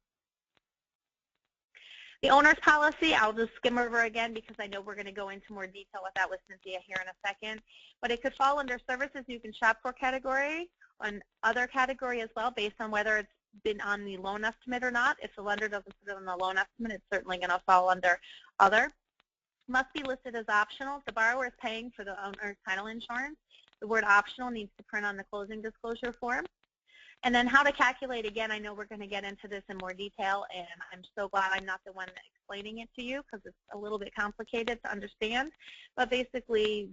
The owner's policy, I'll just skim over again because I know we're going to go into more detail with that with Cynthia here in a second, but it could fall under services you can shop for category, on other category as well, based on whether it's been on the loan estimate or not. If the lender doesn't put it on the loan estimate, it's certainly going to fall under other. Must be listed as optional. If the borrower is paying for the owner's title insurance, the word optional needs to print on the closing disclosure form. And then how to calculate, again, I know we're going to get into this in more detail, and I'm so glad I'm not the one explaining it to you because it's a little bit complicated to understand. But basically,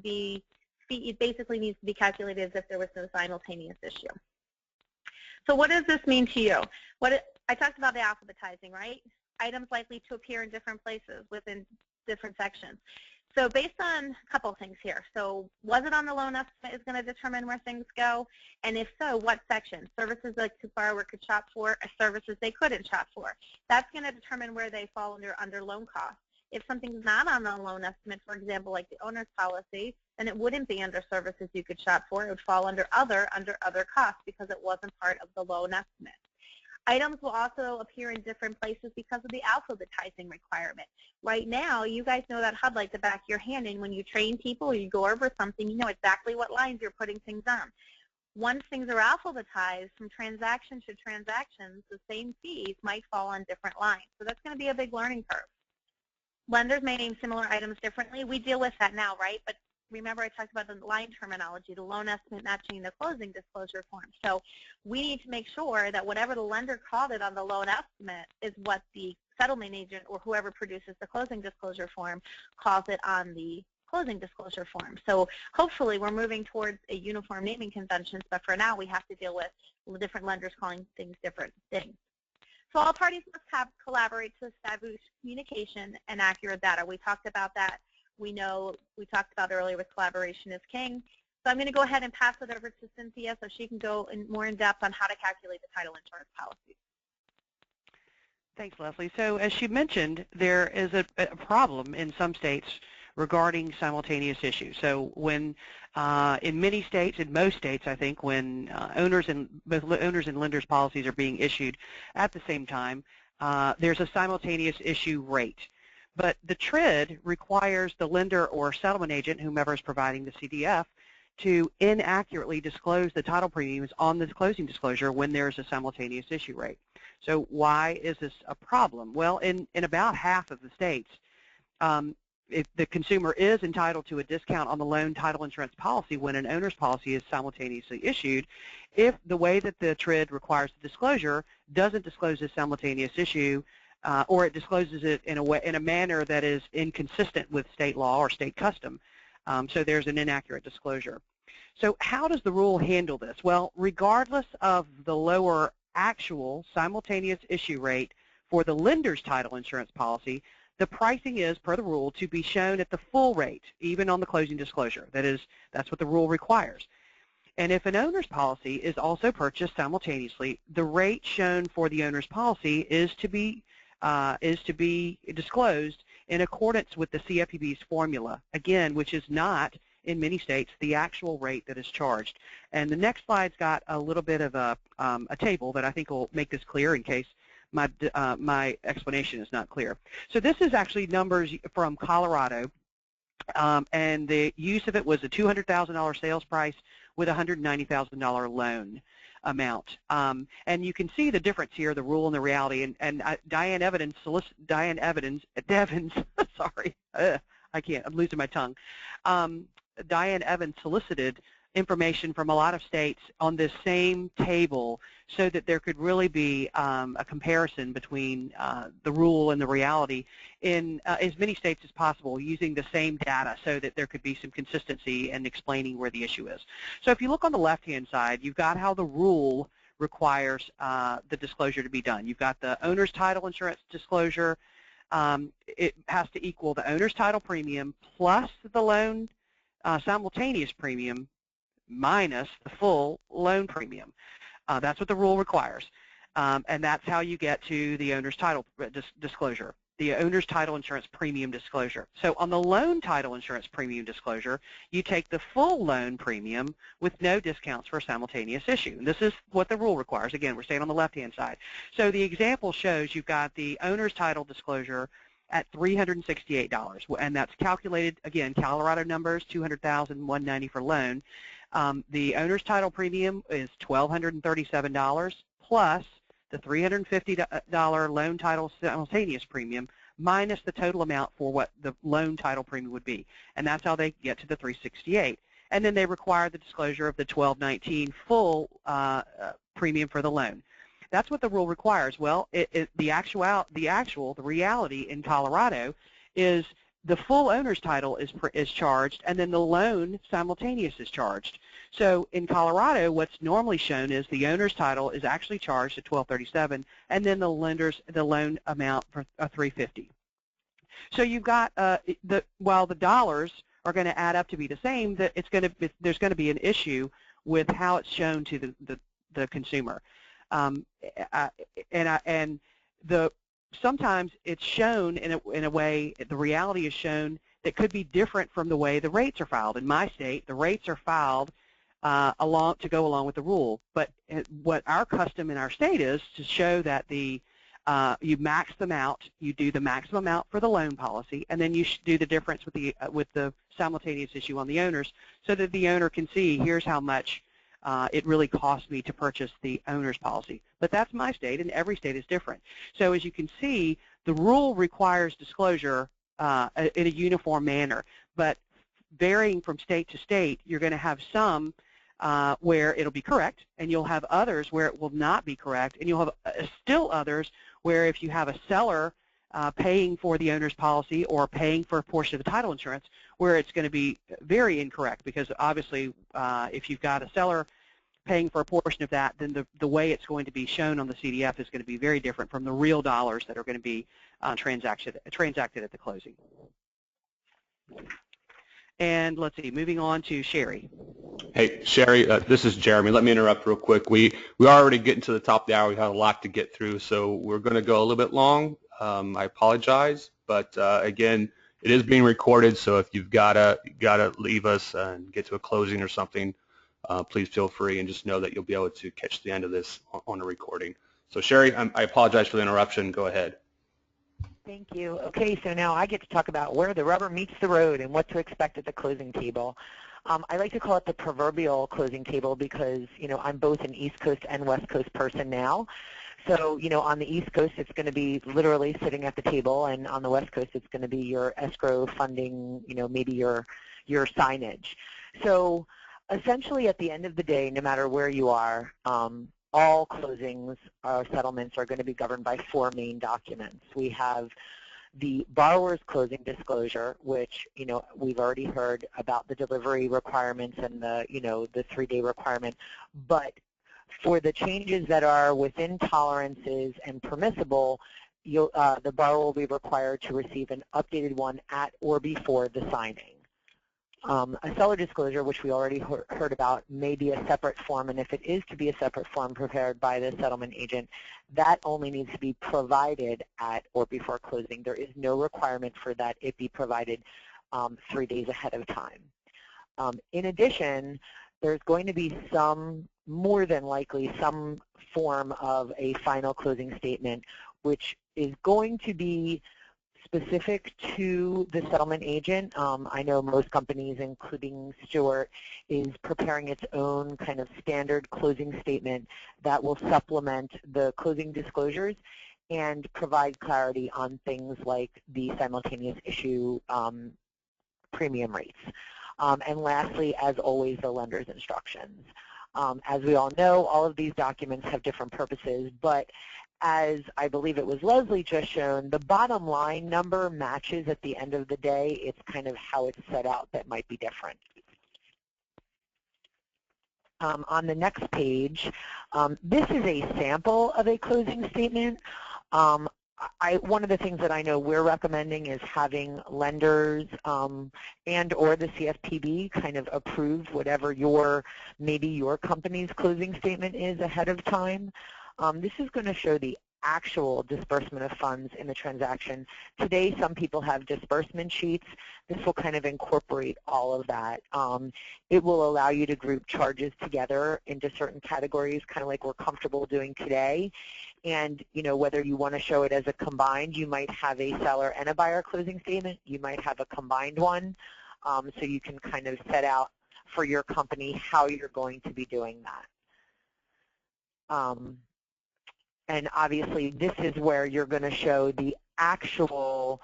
it basically needs to be calculated as if there was no simultaneous issue. So what does this mean to you? I talked about the alphabetizing, right? Items likely to appear in different places within different sections. So based on a couple of things here. So was it on the loan estimate is going to determine where things go? And if so, what section? Services that the borrower could shop for or services they couldn't shop for. That's going to determine where they fall under loan costs. If something's not on the loan estimate, for example, like the owner's policy, then it wouldn't be under services you could shop for. It would fall under other costs because it wasn't part of the loan estimate. Items will also appear in different places because of the alphabetizing requirement. Right now, you guys know that HUD like the back of your hand, and when you train people or you go over something, you know exactly what lines you're putting things on. Once things are alphabetized, from transaction to transactions, the same fees might fall on different lines. So that's going to be a big learning curve. Lenders may name similar items differently. We deal with that now, right? But remember I talked about the line terminology, the loan estimate matching the closing disclosure form. So we need to make sure that whatever the lender called it on the loan estimate is what the settlement agent or whoever produces the closing disclosure form calls it on the closing disclosure form. So hopefully we're moving towards a uniform naming conventions, but for now we have to deal with different lenders calling things different things. So all parties must collaborate to establish communication and accurate data. We talked about that. We talked about earlier with collaboration is king. So I'm going to go ahead and pass it over to Cynthia so she can go more in depth on how to calculate the title insurance policies. Thanks, Leslie. So as she mentioned, there is a problem in some states regarding simultaneous issues. So when in many states, in most states, I think, when both owners and lenders policies are being issued at the same time, there's a simultaneous issue rate. But the TRID requires the lender or settlement agent, whomever is providing the CDF, to inaccurately disclose the title premiums on the closing disclosure when there's a simultaneous issue rate. So why is this a problem? Well, in about half of the states, if the consumer is entitled to a discount on the loan title insurance policy when an owner's policy is simultaneously issued, if the way that the TRID requires the disclosure doesn't disclose the simultaneous issue, or it discloses it in a manner that is inconsistent with state law or state custom. So there's an inaccurate disclosure. So how does the rule handle this? Well, regardless of the lower actual simultaneous issue rate for the lender's title insurance policy, the pricing is, per the rule, to be shown at the full rate, even on the closing disclosure. That's what the rule requires. And if an owner's policy is also purchased simultaneously, the rate shown for the owner's policy is to be disclosed in accordance with the CFPB's formula, again, which is not, in many states, the actual rate that is charged. And the next slide's got a little bit of a table that I think will make this clear in case my explanation is not clear. So this is actually numbers from Colorado, and the use of it was a $200,000 sales price with a $190,000 loan amount. And you can see the difference here, the rule and the reality. And Diane Evans, sorry, I can't, I'm losing my tongue. Diane Evans solicited information from a lot of states on this same table so that there could really be a comparison between the rule and the reality in as many states as possible using the same data so that there could be some consistency in explaining where the issue is. So if you look on the left-hand side, you've got how the rule requires the disclosure to be done. You've got the owner's title insurance disclosure. It has to equal the owner's title premium plus the loan simultaneous premium minus the full loan premium. That's what the rule requires. And that's how you get to the owner's title disclosure, the owner's title insurance premium disclosure. So on the loan title insurance premium disclosure, you take the full loan premium with no discounts for simultaneous issue. And this is what the rule requires. Again, we're staying on the left-hand side. So the example shows you've got the owner's title disclosure at $368, and that's calculated, again, Colorado numbers, $200,000, $190 for loan. The owner's title premium is $1,237 plus the $350 loan title simultaneous premium minus the total amount for what the loan title premium would be. And that's how they get to the $368. And then they require the disclosure of the $1,219 full premium for the loan. That's what the rule requires. Well, the reality in Colorado is the full owner's title is charged, and then the loan simultaneous is charged. So in Colorado, what's normally shown is the owner's title is actually charged at $1,237, and then the loan amount for $350. So you've got while the dollars are going to add up to be the same, that there's going to be an issue with how it's shown to the consumer, sometimes it's shown in a way, the reality is shown that could be different from the way the rates are filed. In my state, the rates are filed to go along with the rule. But what our custom in our state is to show that you max them out, you do the maximum amount for the loan policy, and then you do the difference with the simultaneous issue on the owners, so that the owner can see, here's how much it really cost me to purchase the owner's policy. But that's my state, and every state is different. So as you can see, the rule requires disclosure in a uniform manner, but varying from state to state, you're going to have some where it'll be correct, and you'll have others where it will not be correct, and you'll have still others where if you have a seller paying for the owner's policy or paying for a portion of the title insurance, where it's going to be very incorrect, because obviously if you've got a seller paying for a portion of that, then the way it's going to be shown on the CDF is going to be very different from the real dollars that are going to be transacted at the closing. And let's see, moving on to Shari. Hey, Shari, this is Jeremy. Let me interrupt real quick. We are already getting to the top of the hour. We have a lot to get through, so we're going to go a little bit long. I apologize, but again, it is being recorded, so if you've gotta leave us and get to a closing or something, please feel free, and just know that you'll be able to catch the end of this on a recording. So Shari, I apologize for the interruption. Go ahead. Thank you. Okay, so now I get to talk about where the rubber meets the road and what to expect at the closing table. I like to call it the proverbial closing table because, I'm both an East Coast and West Coast person now. So, on the East Coast, it's going to be literally sitting at the table, and on the West Coast, it's going to be your escrow funding, maybe your signage. So essentially, at the end of the day, no matter where you are, all closings or settlements are going to be governed by 4 main documents. We have the borrower's closing disclosure, which, we've already heard about the delivery requirements and the 3-day requirement. But for the changes that are within tolerances and permissible, the borrower will be required to receive an updated one at or before the signing. A seller disclosure, which we already heard about, may be a separate form, and if it is to be a separate form prepared by the settlement agent, that only needs to be provided at or before closing. There is no requirement for that it be provided 3 days ahead of time. In addition, there's going to be more than likely some form of a final closing statement, which is going to be specific to the settlement agent. I know most companies, including Stewart, is preparing its own kind of standard closing statement that will supplement the closing disclosures and provide clarity on things like the simultaneous issue premium rates. And lastly, as always, the lender's instructions. As we all know, all of these documents have different purposes, but as I believe it was Leslie just shown, the bottom line number matches at the end of the day. It's kind of how it's set out that might be different. On the next page, this is a sample of a closing statement. One of the things that I know we're recommending is having lenders and or the CFPB kind of approve whatever maybe your company's closing statement is ahead of time. This is going to show the actual disbursement of funds in the transaction. Today, some people have disbursement sheets. This will kind of incorporate all of that. It will allow you to group charges together into certain categories, kind of like we're comfortable doing today. And, whether you want to show it as a combined, you might have a seller and a buyer closing statement. You might have a combined one. So you can kind of set out for your company how you're going to be doing that. And obviously, this is where you're going to show the actual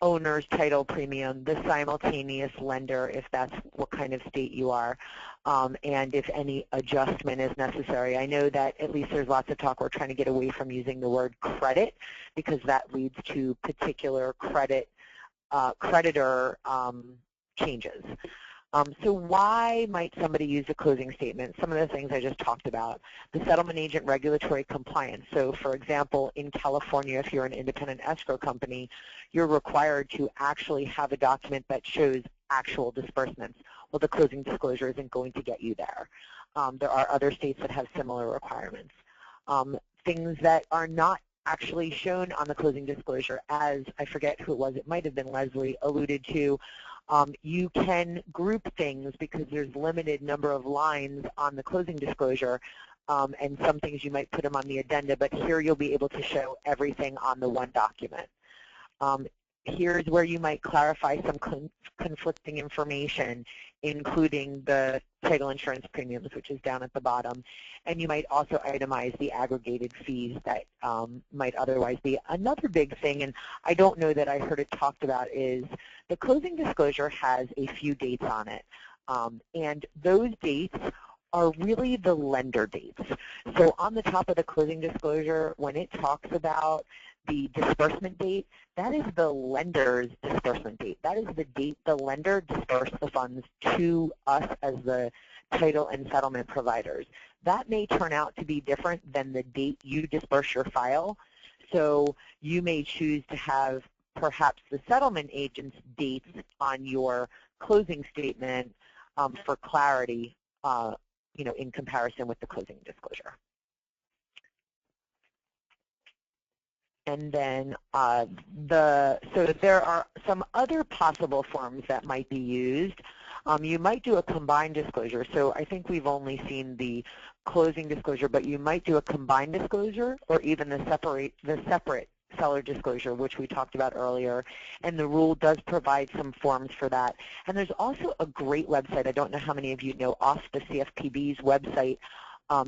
owner's title premium, the simultaneous lender, if that's what kind of state you are. and if any adjustment is necessary. I know that at least there's lots of talk. We're trying to get away from using the word credit because that leads to particular creditor changes. So why might somebody use a closing statement? Some of the things I just talked about. The settlement agent regulatory compliance. So for example, in California, if you're an independent escrow company, you're required to actually have a document that shows actual disbursements. Well, the closing disclosure isn't going to get you there. There are other states that have similar requirements. Things that are not actually shown on the closing disclosure, as I forget who it was, it might have been Leslie, alluded to, you can group things because there's limited number of lines on the closing disclosure, and some things you might put them on the addenda, but here you'll be able to show everything on the one document. Here's where you might clarify some conflicting information, including the title insurance premiums, which is down at the bottom. And you might also itemize the aggregated fees that might otherwise be. Another big thing, and I don't know that I heard it talked about, is the closing disclosure has a few dates on it. And those dates are really the lender dates. So on the top of the closing disclosure, when it talks about the disbursement date, that is the lender's disbursement date. That is the date the lender dispersed the funds to us as the title and settlement providers. That may turn out to be different than the date you disperse your file. So you may choose to have perhaps the settlement agent's dates on your closing statement for clarity, in comparison with the closing disclosure. And then so there are some other possible forms that might be used. You might do a combined disclosure. So I think we've only seen the closing disclosure, but you might do a combined disclosure or even the separate seller disclosure, which we talked about earlier. And the rule does provide some forms for that. And there's also a great website. I don't know how many of you know off the CFPB's website.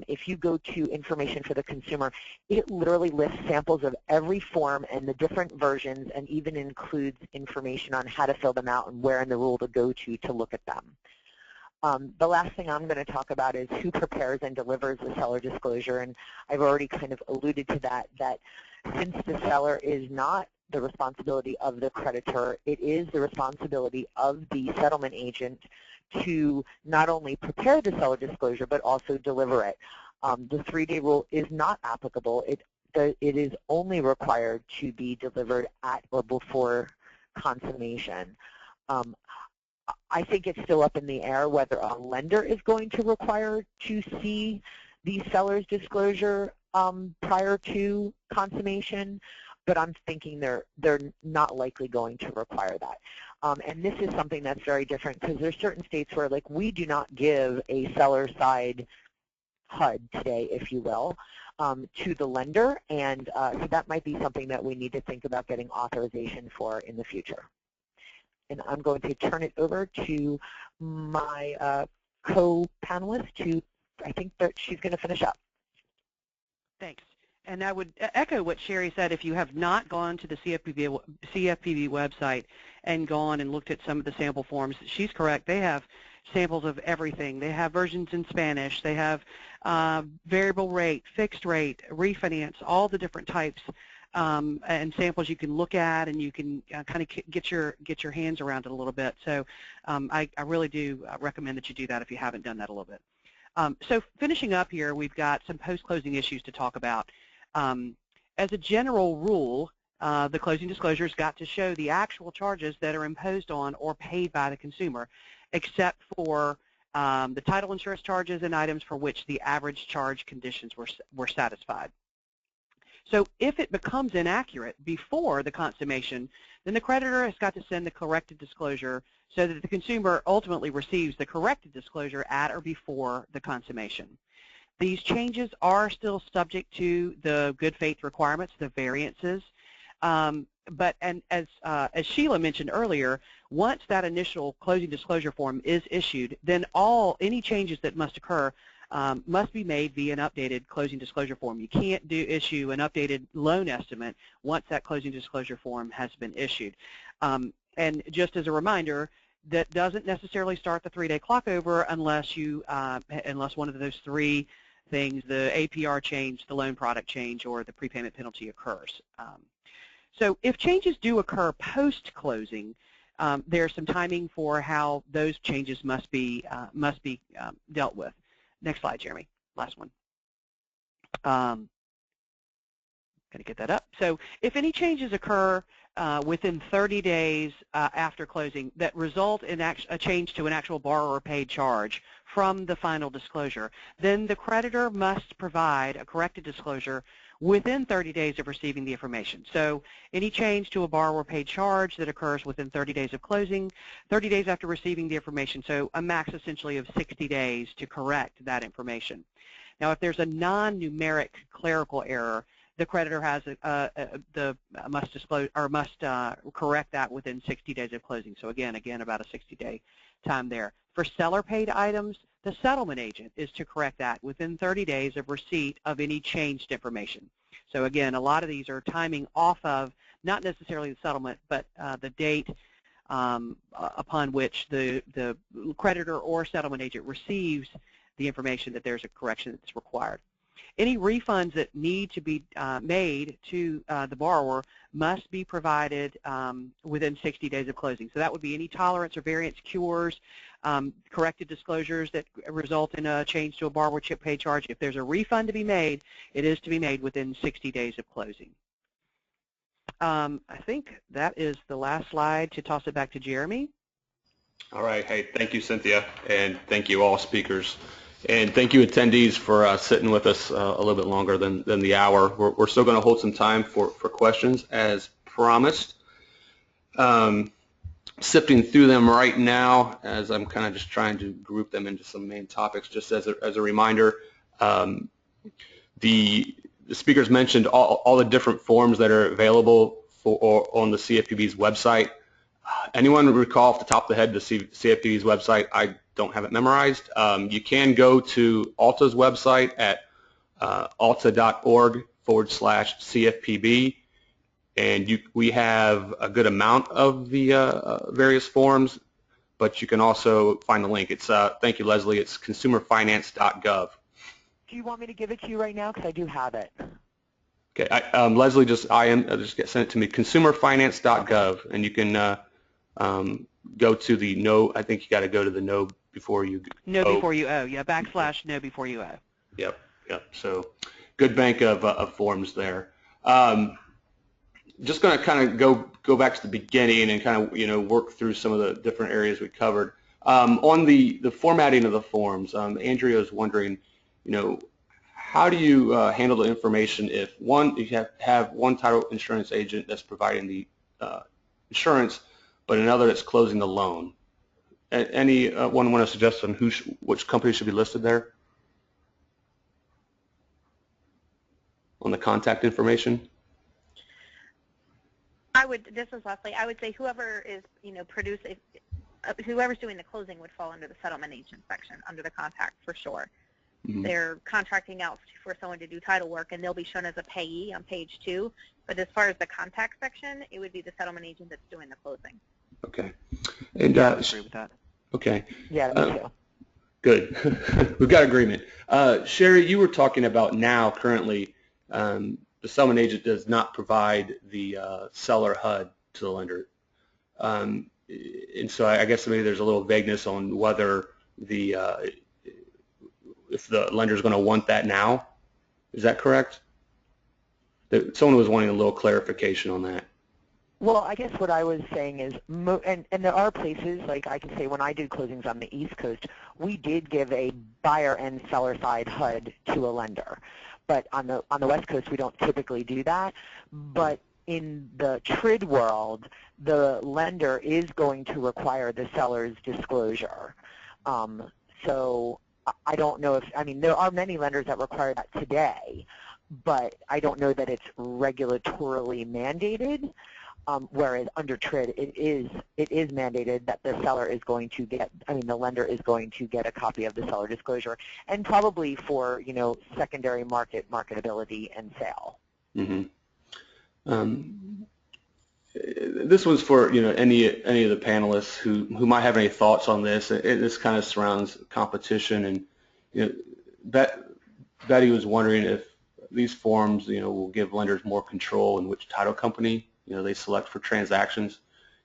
If you go to information for the consumer, it literally lists samples of every form and the different versions, and even includes information on how to fill them out and where in the rule to go to look at them. The last thing I'm going to talk about is who prepares and delivers the seller disclosure, and I've already kind of alluded to that since the seller is not the responsibility of the creditor, it is the responsibility of the settlement agent to not only prepare the seller disclosure, but also deliver it. The 3-day rule is not applicable. It is only required to be delivered at or before consummation. I think it's still up in the air whether a lender is going to require to see the seller's disclosure prior to consummation, but I'm thinking they're not likely going to require that. And this is something that's very different because there's certain states where, like, we do not give a seller side HUD today, if you will, to the lender, and so that might be something that we need to think about getting authorization for in the future. And I'm going to turn it over to my co-panelist I think that she's going to finish up. Thanks. And I would echo what Shari said. If you have not gone to the CFPB website and gone and looked at some of the sample forms, she's correct. They have samples of everything. They have versions in Spanish. They have variable rate, fixed rate, refinance, all the different types and samples you can look at, and you can kind of get your hands around it a little bit. So I really do recommend that you do that if you haven't done that a little bit. So finishing up here, we've got some post-closing issues to talk about. As a general rule, the closing disclosure's got to show the actual charges that are imposed on or paid by the consumer, except for the title insurance charges and items for which the average charge conditions were satisfied. So if it becomes inaccurate before the consummation, then the creditor has got to send the corrected disclosure so that the consumer ultimately receives the corrected disclosure at or before the consummation. These changes are still subject to the good faith requirements, the variances, but as Sheila mentioned earlier, once that initial closing disclosure form is issued, then any changes that must occur must be made via an updated closing disclosure form. You can't issue an updated loan estimate once that closing disclosure form has been issued. And just as a reminder, that doesn't necessarily start the 3-day clock over unless unless one of those three things, the APR change, the loan product change, or the prepayment penalty occurs. So if changes do occur post-closing, there's some timing for how those changes must be dealt with. Next slide, Jeremy. Last one. Going to get that up. So if any changes occur within 30 days after closing that result in a change to an actual borrower-paid charge from the final disclosure, then the creditor must provide a corrected disclosure within 30 days of receiving the information. So any change to a borrower-paid charge that occurs within 30 days of closing, 30 days after receiving the information, so a max essentially of 60 days to correct that information. Now, if there's a non-numeric clerical error, the creditor has must disclose or must correct that within 60 days of closing. So again, about a 60-day time there. For seller-paid items, the settlement agent is to correct that within 30 days of receipt of any changed information. So again, a lot of these are timing off of not necessarily the settlement, but the date upon which the creditor or settlement agent receives the information that there's a correction that's required. Any refunds that need to be made to the borrower must be provided within 60 days of closing. So that would be any tolerance or variance cures, corrected disclosures that result in a change to a borrower chip pay charge. If there's a refund to be made, it is to be made within 60 days of closing. I think that is the last slide to toss it back to Jeremy. All right. Hey, thank you, Cynthia, and thank you all speakers. And thank you, attendees, for sitting with us a little bit longer than the hour. We're still going to hold some time for questions as promised. Sifting through them right now as I'm kind of just trying to group them into some main topics. Just as a reminder, the speakers mentioned all the different forms that are available on the CFPB's website. Anyone recall off the top of the head the CFPB's website? I don't have it memorized. You can go to ALTA's website at alta.org/CFPB, and we have a good amount of the various forms, but you can also find the link. It's thank you, Leslie. It's consumerfinance.gov. Do you want me to give it to you right now? Because I do have it. Okay, Leslie, just send it to me. Consumerfinance.gov, and you can go to the no. I think you got to go to the no before you before you owe. Yeah, / no before you owe. Yep. So good bank of forms there. Just going to kind of go back to the beginning and kind of work through some of the different areas we covered. On the formatting of the forms, Andrea is wondering, how do you handle the information if you have one title insurance agent that's providing the insurance, but another that's closing the loan? Anyone want to suggest on which company should be listed there on the contact information? This is Leslie. I would say whoever is, whoever's doing the closing would fall under the settlement agent section, under the contact for sure. Mm-hmm. They're contracting out for someone to do title work, and they'll be shown as a payee on page 2. But as far as the contact section, it would be the settlement agent that's doing the closing. Okay. And I agree with that. Okay. Yeah, me too. Good. We've got agreement. Shari, you were talking about now currently the settlement agent does not provide the seller HUD to the lender. And so I guess maybe there's a little vagueness on whether if the lender is going to want that now. Is that correct? Someone was wanting a little clarification on that. Well, I guess what I was saying is, and there are places, like I can say when I did closings on the East Coast, we did give a buyer and seller side HUD to a lender. But on the West Coast, we don't typically do that. But in the TRID world, the lender is going to require the seller's disclosure. So I don't know if, there are many lenders that require that today, but I don't know that it's regulatorily mandated. Whereas under TRID, it is mandated that the seller is going to get, the lender is going to get a copy of the seller disclosure, and probably for, secondary marketability and sale. Mm-hmm. This one's for any of the panelists who might have any thoughts on this. This kind of surrounds competition, and Betty was wondering if these forms will give lenders more control in which title company they select for transactions.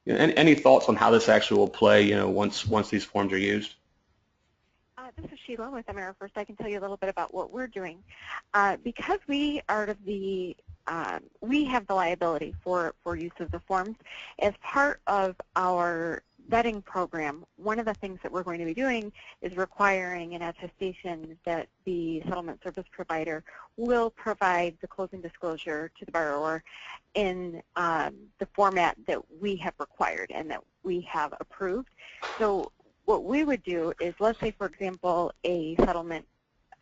Any thoughts on how this actually will play once these forms are used? This is Sheila with AmeriFirst. I can tell you a little bit about what we're doing. Because we have the liability for use of the forms, as part of our vetting program, one of the things that we're going to be doing is requiring an attestation that the settlement service provider will provide the closing disclosure to the borrower in the format that we have required and that we have approved. So what we would do is, let's say, for example, a settlement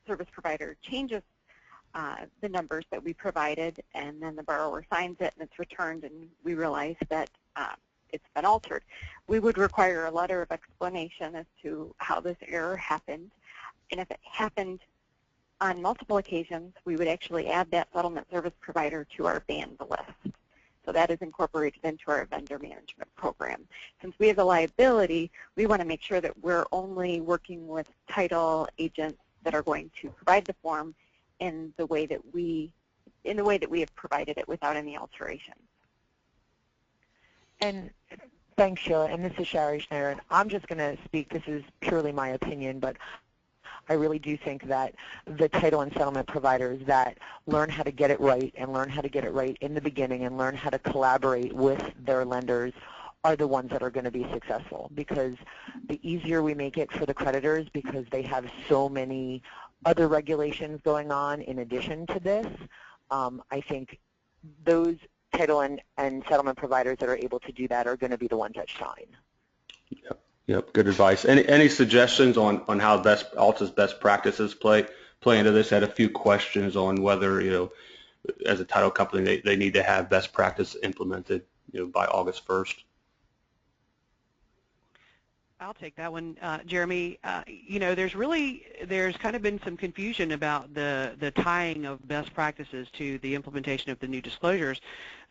service provider changes the numbers that we provided, and then the borrower signs it and it's returned, and we realize that it's been altered. We would require a letter of explanation as to how this error happened, and if it happened on multiple occasions, we would actually add that settlement service provider to our banned list. So that is incorporated into our vendor management program. Since we have the liability, we want to make sure that we're only working with title agents that are going to provide the form in the way that we have provided it without any alteration. And thanks, Sheila. And this is Shari Schneider. And I'm just going to speak. This is purely my opinion, but I really do think that the title and settlement providers that learn how to get it right and learn how to get it right in the beginning and learn how to collaborate with their lenders are the ones that are going to be successful, because the easier we make it for the creditors, because they have so many other regulations going on in addition to this, I think those title and settlement providers that are able to do that are going to be the ones that shine. Yep, good advice. Any suggestions on how Alta's best practices play into this? I had a few questions on whether, as a title company, they need to have best practice implemented, by August 1st. I'll take that one, Jeremy. There's kind of been some confusion about the tying of best practices to the implementation of the new disclosures.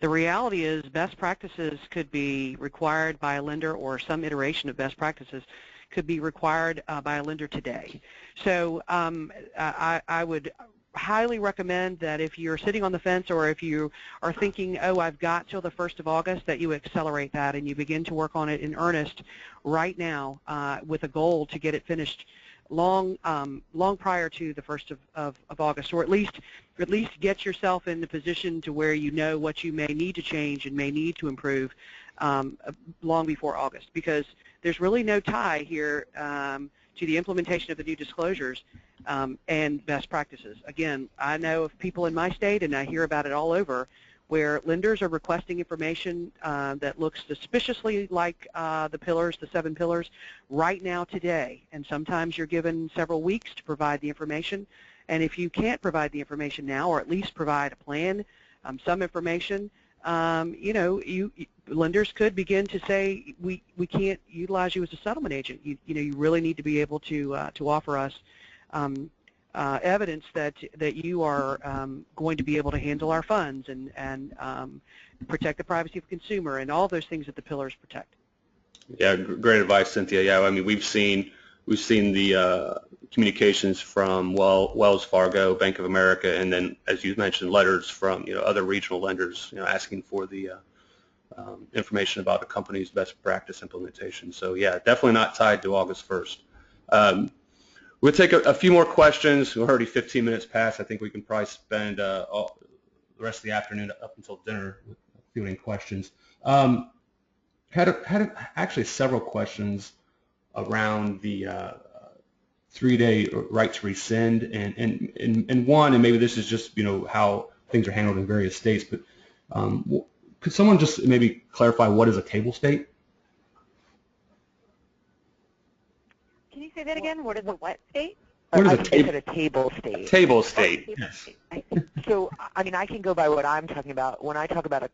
The reality is best practices could be required by a lender, or some iteration of best practices could be required by a lender today. So I would highly recommend that if you're sitting on the fence, or if you are thinking, oh, I've got till the 1st of August, that you accelerate that and you begin to work on it in earnest right now, with a goal to get it finished long prior to the 1st of August, or at least get yourself in the position to where you know what you may need to change and may need to improve long before August, because there's really no tie here to the implementation of the new disclosures and best practices. Again, I know of people in my state, and I hear about it all over, where lenders are requesting information that looks suspiciously like the 7 pillars right now today, and sometimes you're given several weeks to provide the information, and if you can't provide the information now, or at least provide a plan, some information, lenders could begin to say, we can't utilize you as a settlement agent. You really need to be able to offer us evidence that you are going to be able to handle our funds and protect the privacy of the consumer and all those things that the pillars protect. Yeah, great advice, Cynthia. Yeah, I mean, we've seen the communications from Wells Fargo, Bank of America, and then, as you mentioned, letters from other regional lenders, asking for the information about the company's best practice implementation. So yeah, definitely not tied to August 1st. We'll take a few more questions. We're already 15 minutes past. I think we can probably spend the rest of the afternoon up until dinner fielding questions. Had actually several questions around the 3-day right to rescind, and one, and maybe this is just how things are handled in various states, but could someone just maybe clarify what is a table state? Can you say that again? What is a what state? What is I think a table state. Table state. Yes. So, I mean, I can go by what I'm talking about. When I talk about a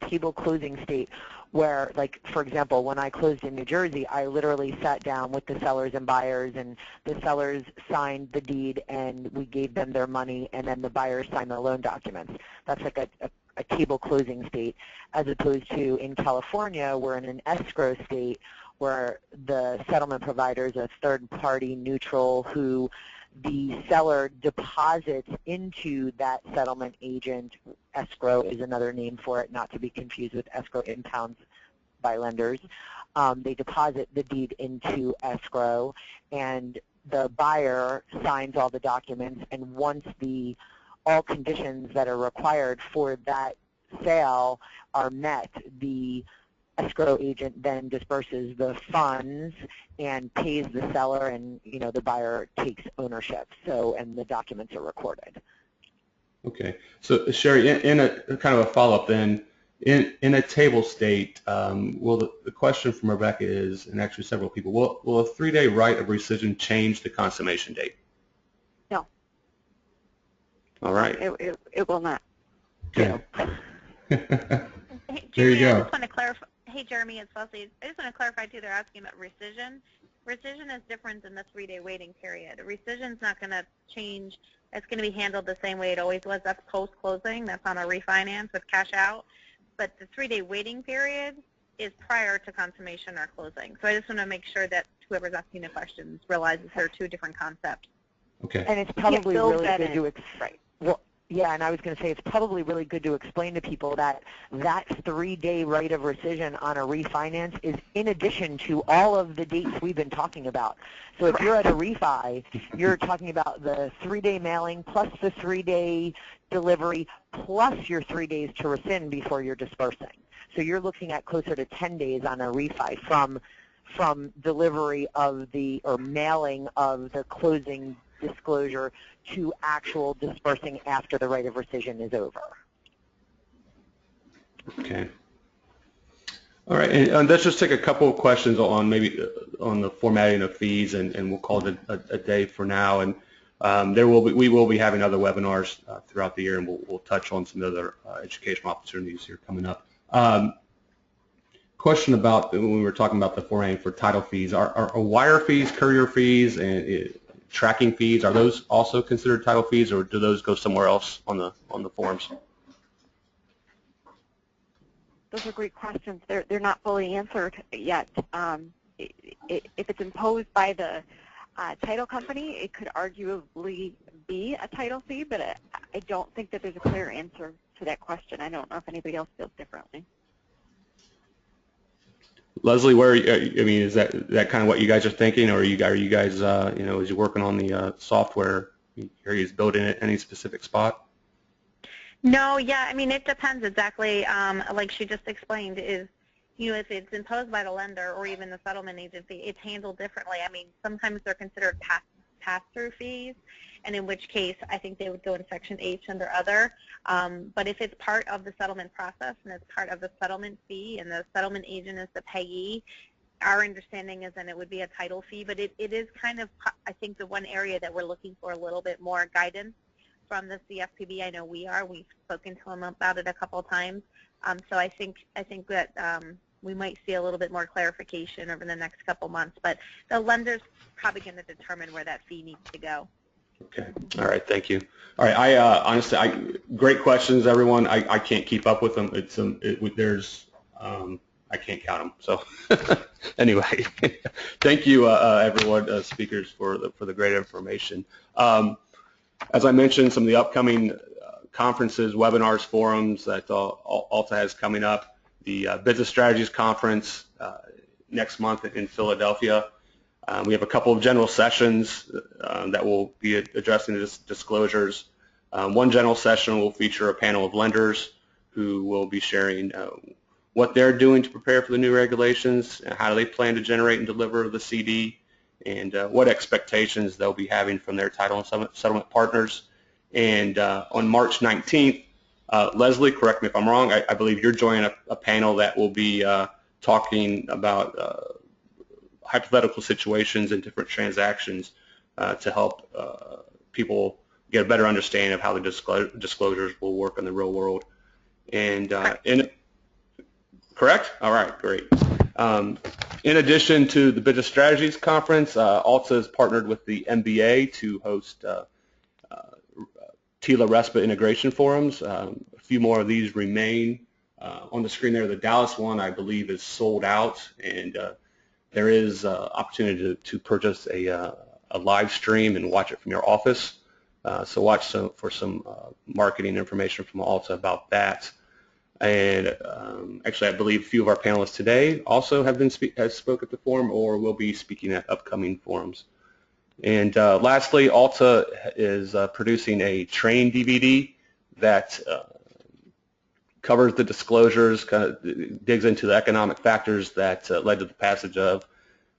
table closing state, where, like, for example, when I closed in New Jersey, I literally sat down with the sellers and buyers, and the sellers signed the deed, and we gave them their money, and then the buyers signed the loan documents. That's like a a table closing state, as opposed to in California, we're in an escrow state where the settlement provider is a third-party neutral who the seller deposits into that settlement agent. Escrow is another name for it, not to be confused with escrow impounds by lenders. They deposit the deed into escrow, and the buyer signs all the documents, and once all conditions that are required for that sale are met, the escrow agent then disperses the funds and pays the seller, and the buyer takes ownership. So, and the documents are recorded. Okay. So, Shari, in a kind of a follow-up then, in a table state, the question from Rebecca is, and actually several people, will a 3-day right of rescission change the consummation date? No. All right. It will not. Okay. Hey, There you Jeremy, I go. just want to clarify. Hey, Jeremy, it's Leslie. I just want to clarify, too, they're asking about rescission. Rescission is different than the 3-day waiting period. Rescission is not going to change. It's going to be handled the same way it always was. That's post-closing. That's on a refinance with cash out. But the 3-day waiting period is prior to consummation or closing. So I just want to make sure that whoever's asking the questions realizes there are two different concepts. Okay. And it's probably really good to right. Well, yeah, and I was going to say it's probably really good to explain to people that that 3-day right of rescission on a refinance is in addition to all of the dates we've been talking about. So if you're at a refi, you're talking about the 3-day mailing plus the 3-day delivery plus your 3 days to rescind before you're dispersing. So you're looking at closer to 10 days on a refi from delivery of or mailing of the closing disclosure to actual dispersing after the right of rescission is over. Okay. All right, and let's just take a couple of questions on the formatting of fees, and we'll call it a day for now. And we will be having other webinars throughout the year, and we'll touch on some other educational opportunities here coming up. Question about when we were talking about the formatting for title fees, are wire fees, courier fees, and tracking fees, are those also considered title fees, or do those go somewhere else on the forms? Those are great questions. They're not fully answered yet. If it's imposed by the title company, it could arguably be a title fee, but I don't think that there's a clear answer to that question. I don't know if anybody else feels differently. Leslie, is that kind of what you guys are thinking, or are you guys, as you're working on the software, are you building it in any specific spot? No, yeah, I mean, it depends exactly, like she just explained, if it's imposed by the lender or even the settlement agency, it's handled differently. I mean, sometimes they're considered pass-through fees, and in which case I think they would go in Section H under other. But if it's part of the settlement process and it's part of the settlement fee and the settlement agent is the payee, our understanding is then it would be a title fee. But it is kind of, I think, the one area that we're looking for a little bit more guidance from the CFPB. I know we've spoken to them about it a couple of times. So I think that we might see a little bit more clarification over the next couple months. But the lender's probably going to determine where that fee needs to go. Okay. All right. Thank you. All right. Honestly, great questions, everyone. I can't keep up with them. I can't count them. So anyway, thank you, everyone, speakers, for the great information. As I mentioned, some of the upcoming conferences, webinars, forums that Alta has coming up, the Business Strategies Conference next month in Philadelphia. We have a couple of general sessions that will be addressing the disclosures. One general session will feature a panel of lenders who will be sharing what they're doing to prepare for the new regulations, and how do they plan to generate and deliver the CD, and what expectations they'll be having from their title and settlement partners. And on March 19th, Leslie, correct me if I'm wrong, I believe you're joining a panel that will be talking about hypothetical situations and different transactions to help people get a better understanding of how the disclosures will work in the real world. And correct? All right, great. In addition to the Business Strategies Conference, Alta has partnered with the MBA to host TILA RESPA integration forums. A few more of these remain. On the screen there, the Dallas one, I believe, is sold out, and there is opportunity to purchase a live stream and watch it from your office. So watch for some marketing information from Alta about that. And actually, I believe a few of our panelists today also have spoke at the forum or will be speaking at upcoming forums. And lastly, Alta is producing a training DVD that covers the disclosures, kind of digs into the economic factors that led to the passage of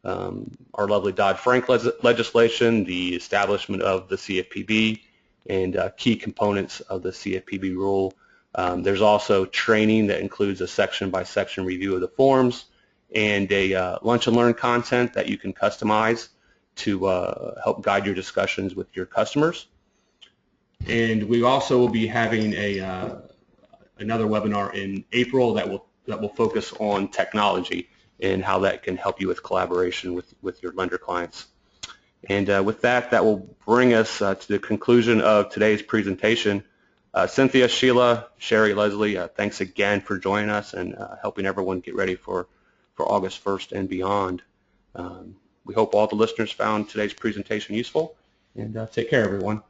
our lovely Dodd-Frank legislation, the establishment of the CFPB, and key components of the CFPB rule. There's also training that includes a section-by-section review of the forms and a lunch and learn content that you can customize to help guide your discussions with your customers. And we also will be having another webinar in April that will focus on technology and how that can help you with collaboration with your lender clients. And with that will bring us to the conclusion of today's presentation. Cynthia, Sheila, Shari, Leslie, thanks again for joining us and helping everyone get ready for August 1st and beyond. We hope all the listeners found today's presentation useful, and take care, everyone.